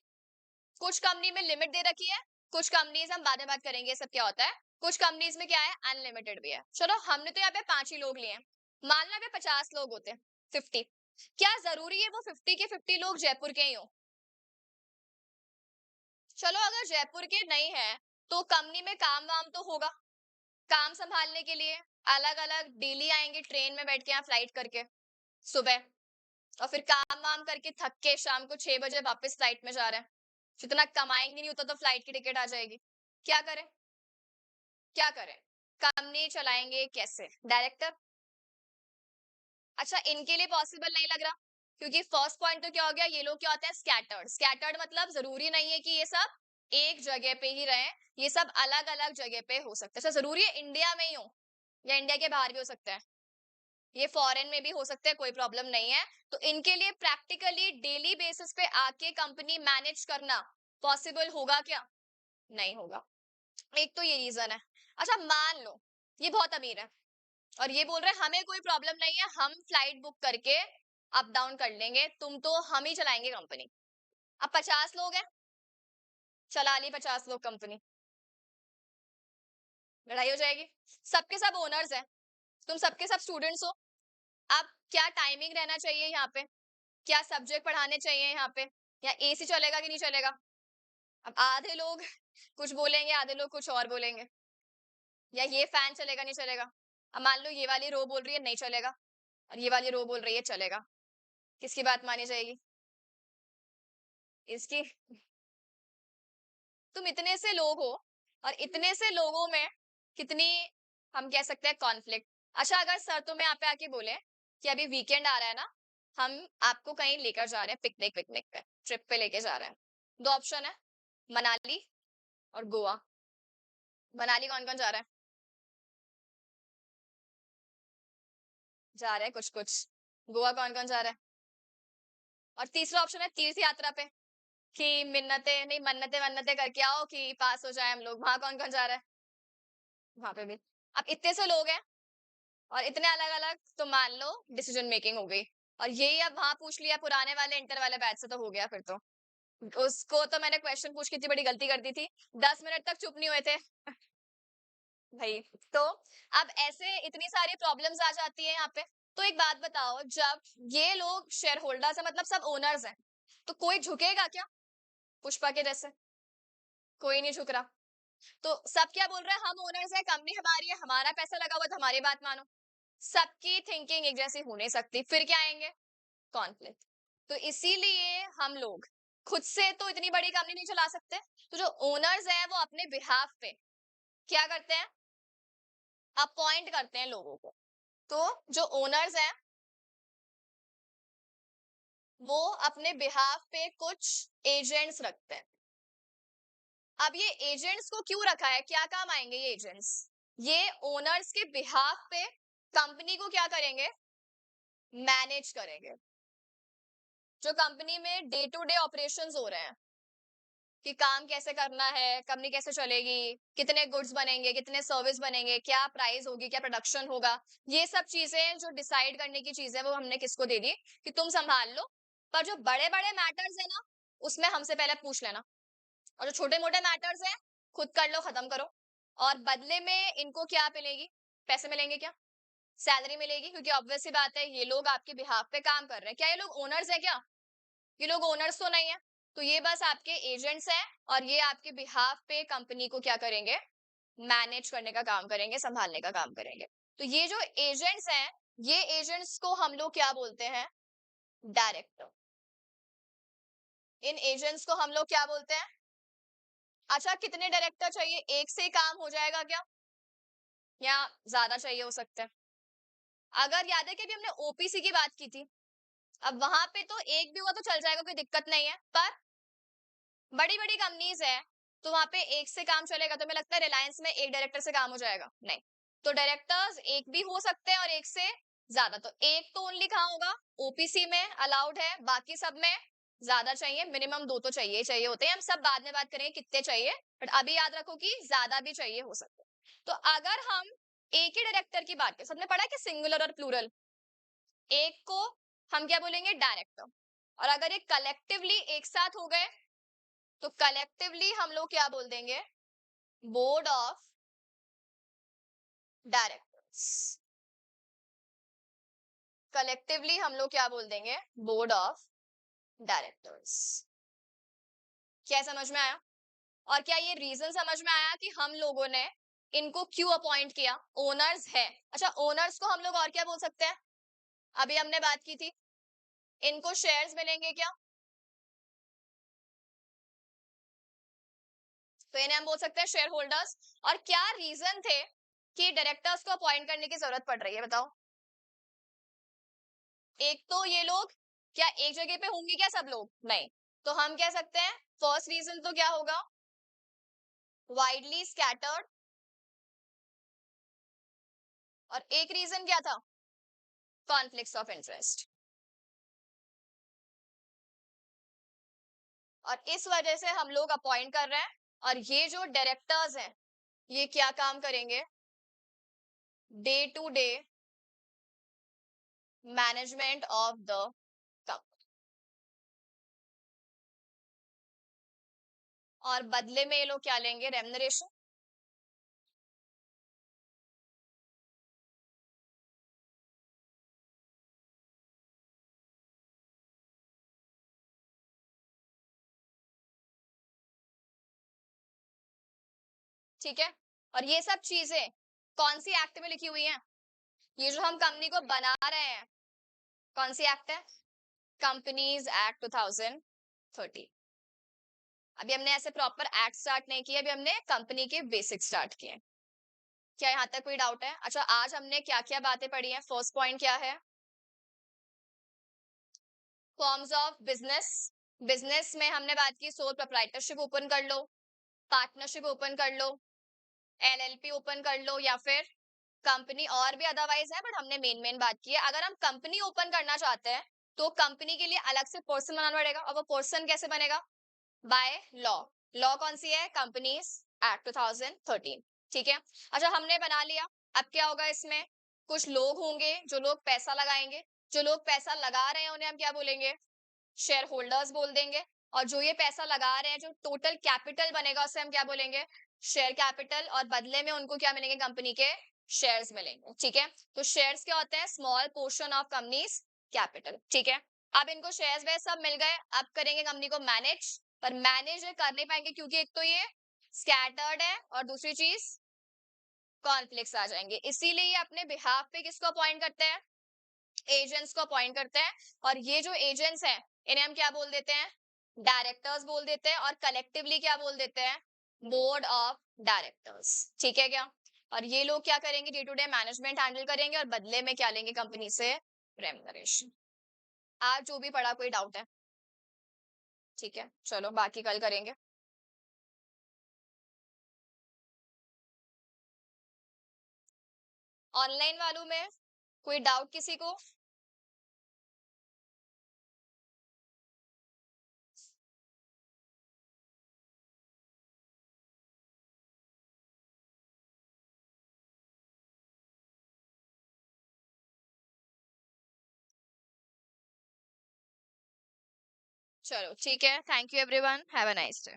कुछ कंपनी में लिमिट दे रखी है, कुछ कंपनीज, हम बाद में बात करेंगे सब क्या होता है, कुछ कंपनीज में क्या है, अनलिमिटेड भी है। चलो हमने तो यहाँ पे 5 ही लोग लिए हैं, मान लो 50 लोग होते, 50, क्या जरूरी है वो 50 के 50 लोग जयपुर के ही हो? चलो अगर जयपुर के नहीं है तो कंपनी में काम वाम तो होगा, काम संभालने के लिए अलग अलग डेली आएंगे ट्रेन में बैठ के यहाँ फ्लाइट करके सुबह, और फिर काम वाम करके थक के शाम को 6 बजे वापस फ्लाइट में जा रहे हैं। जितना कमाएंगे नहीं उतना तो फ्लाइट की टिकट आ जाएगी। क्या करें? क्या करें? कंपनी चलाएंगे कैसे? डायरेक्टर? अच्छा इनके लिए पॉसिबल नहीं लग रहा, क्योंकि फर्स्ट पॉइंट तो क्या हो गया, ये लोग क्या होते हैं स्कैटर्ड। स्कैटर्ड मतलब जरूरी नहीं है कि ये सब एक जगह पे ही रहे, ये सब अलग अलग जगह पे हो सकते हैं। अच्छा जरूरी है इंडिया में ही हो या इंडिया के बाहर भी हो सकता है, ये फॉरेन में भी हो सकते हैं, कोई प्रॉब्लम नहीं है। तो इनके लिए प्रैक्टिकली डेली बेसिस पे आके कंपनी मैनेज करना पॉसिबल होगा क्या? नहीं होगा। एक तो ये रीजन है। अच्छा मान लो ये बहुत अमीर है और ये बोल रहे हैं हमें कोई प्रॉब्लम नहीं है, हम फ्लाइट बुक करके अप डाउन कर लेंगे, तुम तो हम ही चलाएंगे कंपनी। अब 50 लोग हैं, चला ली 50 लोग कंपनी, लड़ाई हो जाएगी। सबके सब ओनर्स हैं, तुम सबके सब स्टूडेंट्स हो। अब क्या टाइमिंग रहना चाहिए यहाँ पे, क्या सब्जेक्ट पढ़ाने चाहिए यहाँ पे, या एसी चलेगा कि नहीं चलेगा? अब आधे लोग कुछ बोलेंगे, आधे लोग कुछ और बोलेंगे, या ये फैन चलेगा नहीं चलेगा। अब मान लो ये वाली रो बोल रही है नहीं चलेगा और ये वाली रो बोल रही है चलेगा, किसकी बात मानी जाएगी? इसकी। तुम इतने से लोग हो और इतने से लोगों में कितनी, हम कह सकते हैं कॉन्फ्लिक्ट। अच्छा अगर सर तुम्हें यहाँ पे आके बोले कि अभी वीकेंड आ रहा है ना, हम आपको कहीं लेकर जा रहे हैं पिकनिक, पिकनिक पे ट्रिप पे लेके जा रहे हैं, दो ऑप्शन है, मनाली और गोवा। मनाली कौन कौन जा रहा है? जा रहे हैं कुछ कुछ। गोवा कौन कौन जा रहा है? और तीसरा ऑप्शन है तीर्थ यात्रा पे, कि मिन्नतें नहीं मन्नतें मन्नतें करके आओ कि पास हो जाए हम लोग, वहां कौन कौन जा रहा है? वहां पे भी। अब इतने से लोग हैं और इतने अलग अलग, तो मान लो डिसीजन मेकिंग हो गई। और यही अब वहां पूछ लिया पुराने वाले इंटर वाले बैच से, तो हो गया फिर तो। उसको तो मैंने क्वेश्चन पूछ के इतनी बड़ी गलती कर दी थी, 10 मिनट तक चुप नहीं हुए थे भाई। तो अब ऐसे इतनी सारी प्रॉब्लम्स आ जाती है यहाँ पे। तो एक बात बताओ, जब ये लोग शेयर होल्डर्स है मतलब सब ओनर्स हैं, तो कोई झुकेगा क्या पुष्पा के जैसे? कोई नहीं झुक रहा। तो सब क्या बोल रहे हैं, हम ओनर्स है, कंपनी हमारी है, हमारा पैसा लगा हुआ तो हमारी बात मानो। सबकी थिंकिंग एक जैसी हो नहीं सकती, फिर क्या आएंगे कॉन्फ्लिक्ट। तो इसीलिए हम लोग खुद से तो इतनी बड़ी कंपनी नहीं चला सकते, तो जो ओनर्स हैं वो अपने बिहाफ पे क्या करते हैं, अपॉइंट करते हैं लोगों को। तो जो ओनर्स हैं वो अपने बिहाफ पे कुछ एजेंट्स रखते हैं। अब ये एजेंट्स को क्यों रखा है, क्या काम आएंगे ये एजेंट्स? ये ओनर्स के बिहाफ पे कंपनी को क्या करेंगे, मैनेज करेंगे। जो कंपनी में डे टू डे ऑपरेशंस हो रहे हैं कि काम कैसे करना है, कंपनी कैसे चलेगी, कितने गुड्स बनेंगे, कितने सर्विस बनेंगे, क्या प्राइस होगी, क्या प्रोडक्शन होगा, ये सब चीजें जो डिसाइड करने की चीजें वो हमने किसको दे दी कि तुम संभाल लो। पर जो बड़े बड़े मैटर्स है ना, उसमें हमसे पहले पूछ लेना, और जो छोटे मोटे मैटर्स है खुद कर लो, खत्म करो। और बदले में इनको क्या मिलेगी, पैसे मिलेंगे क्या, सैलरी मिलेगी, क्योंकि ऑब्वियस सी बात है ये लोग आपके बिहाफ पे काम कर रहे हैं। क्या ये लोग ओनर्स है क्या? ये लोग ओनर्स तो नहीं है। तो ये बस आपके एजेंट्स हैं और ये आपके बिहाफ पे कंपनी को क्या करेंगे, मैनेज करने का काम करेंगे, संभालने का काम करेंगे। तो ये जो एजेंट्स हैं, ये एजेंट्स को हम लोग क्या बोलते हैं, डायरेक्टर। इन एजेंट्स को हम लोग क्या बोलते हैं? अच्छा कितने डायरेक्टर चाहिए, एक से ही काम हो जाएगा क्या, या ज्यादा चाहिए हो सकते हैं? अगर याद है कि अभी हमने ओपीसी की बात की थी, अब वहां पे तो एक भी हुआ तो चल जाएगा, कोई दिक्कत नहीं है। पर बड़ी बड़ी कंपनीज है तो वहां पे एक से काम चलेगा, तो मुझे लगता है रिलायंस में एक डायरेक्टर से काम हो जाएगा? नहीं। तो डायरेक्टर्स एक भी हो सकते हैं और एक से ज्यादा। तो एक तो ओनली कहाँ होगा, ओपीसी में अलाउड है, बाकी सब में ज्यादा चाहिए, मिनिमम दो तो चाहिए चाहिए होते हैं। हम सब बाद में बात करेंगे कितने चाहिए, बट अभी याद रखो कि ज्यादा भी चाहिए हो सकते हैं। तो अगर हम एक ही डायरेक्टर की बात करें, सबने पढ़ा कि सिंगुलर और प्लूरल, एक को हम क्या बोलेंगे, डायरेक्टर। और अगर ये कलेक्टिवली एक साथ हो गए तो कलेक्टिवली हम लोग क्या बोल देंगे, बोर्ड ऑफ डायरेक्टर्स। कलेक्टिवली हम लोग क्या बोल देंगे, बोर्ड ऑफ डायरेक्टर्स। क्या समझ में आया? और क्या ये रीजन समझ में आया कि हम लोगों ने इनको क्यों अपॉइंट किया? ओनर्स है। अच्छा, ओनर्स को हम लोग और क्या बोल सकते हैं? अभी हमने बात की थी, इनको शेयर्स मिलेंगे क्या? तो इन्हें हम बोल सकते हैं शेयर होल्डर्स। और क्या रीजन थे कि डायरेक्टर्स को अपॉइंट करने की जरूरत पड़ रही है, बताओ? एक तो ये लोग क्या एक जगह पे होंगे क्या सब लोग? नहीं। तो हम कह सकते हैं फर्स्ट रीजन तो क्या होगा, वाइडली स्कैटर्ड। और एक रीजन क्या था, कॉन्फ्लिक्ट्स ऑफ इंटरेस्ट। और इस वजह से हम लोग अपॉइंट कर रहे हैं। और ये जो डायरेक्टर्स हैं ये क्या काम करेंगे, day to day management of the company. और बदले में ये लोग क्या लेंगे, रेम्युनरेशन। ठीक है। और ये सब चीजें कौन सी एक्ट में लिखी हुई हैं? ये जो हम कंपनी को बना रहे हैं, कौन सी एक्ट है? Companies act 2013। अभी हमने ऐसे प्रॉपर एक्ट स्टार्ट नहीं किए, अभी हमने कंपनी के बेसिक स्टार्ट किए। क्या यहाँ तक कोई डाउट है? अच्छा, आज हमने क्या क्या बातें पढ़ी हैं? फर्स्ट पॉइंट क्या है, फॉर्म्स ऑफ बिजनेस। बिजनेस में हमने बात की सोल प्रोप्राइटरशिप ओपन कर लो, पार्टनरशिप ओपन कर लो, एलएलपी ओपन कर लो, या फिर कंपनी। और भी अदरवाइज है बट हमने मेन बात की है। अगर हम कंपनी ओपन करना चाहते हैं तो कंपनी के लिए अलग से पर्सन बनाना पड़ेगा। और वो पर्सन कैसे बनेगा, बाय लॉ। लॉ कौन सी है, कंपनीज एक्ट 2013। ठीक है। अच्छा, हमने बना लिया। अब क्या होगा इसमें, कुछ लोग होंगे जो लोग पैसा लगाएंगे। जो लोग पैसा लगा रहे हैं उन्हें हम क्या बोलेंगे, शेयर होल्डर्स बोल देंगे। और जो ये पैसा लगा रहे हैं, जो टोटल कैपिटल बनेगा उसे हम क्या बोलेंगे, शेयर कैपिटल। और बदले में उनको क्या मिलेंगे, कंपनी के शेयर्स मिलेंगे। ठीक है। तो शेयर्स क्या होते हैं, small portion of companies capital. ठीक है। अब इनको शेयर्स वे सब मिल गए, अब करेंगे कंपनी को मैनेज। पर मैनेज कर नहीं पाएंगे क्योंकि एक तो ये स्कैटर्ड है और दूसरी चीज कॉन्फ्लिक्ट्स आ जाएंगे। इसीलिए ये अपने बिहाफ पे किसको अपॉइंट करते हैं, एजेंट्स को अपॉइंट करते हैं। और ये जो एजेंट्स हैं इन्हें हम क्या बोल देते हैं, डायरेक्टर्स बोल देते हैं। और कलेक्टिवली क्या बोल देते हैं, बोर्ड ऑफ डायरेक्टर्स। ठीक है क्या? और ये लोग क्या करेंगे, day to day management handle करेंगे और बदले में क्या लेंगे, कंपनी से रेम्युनरेशन। आज जो भी पढ़ा, कोई डाउट है? ठीक है, चलो बाकी कल करेंगे। ऑनलाइन वालों में कोई डाउट किसी को? चलो ठीक है, thank you everyone, have a nice day.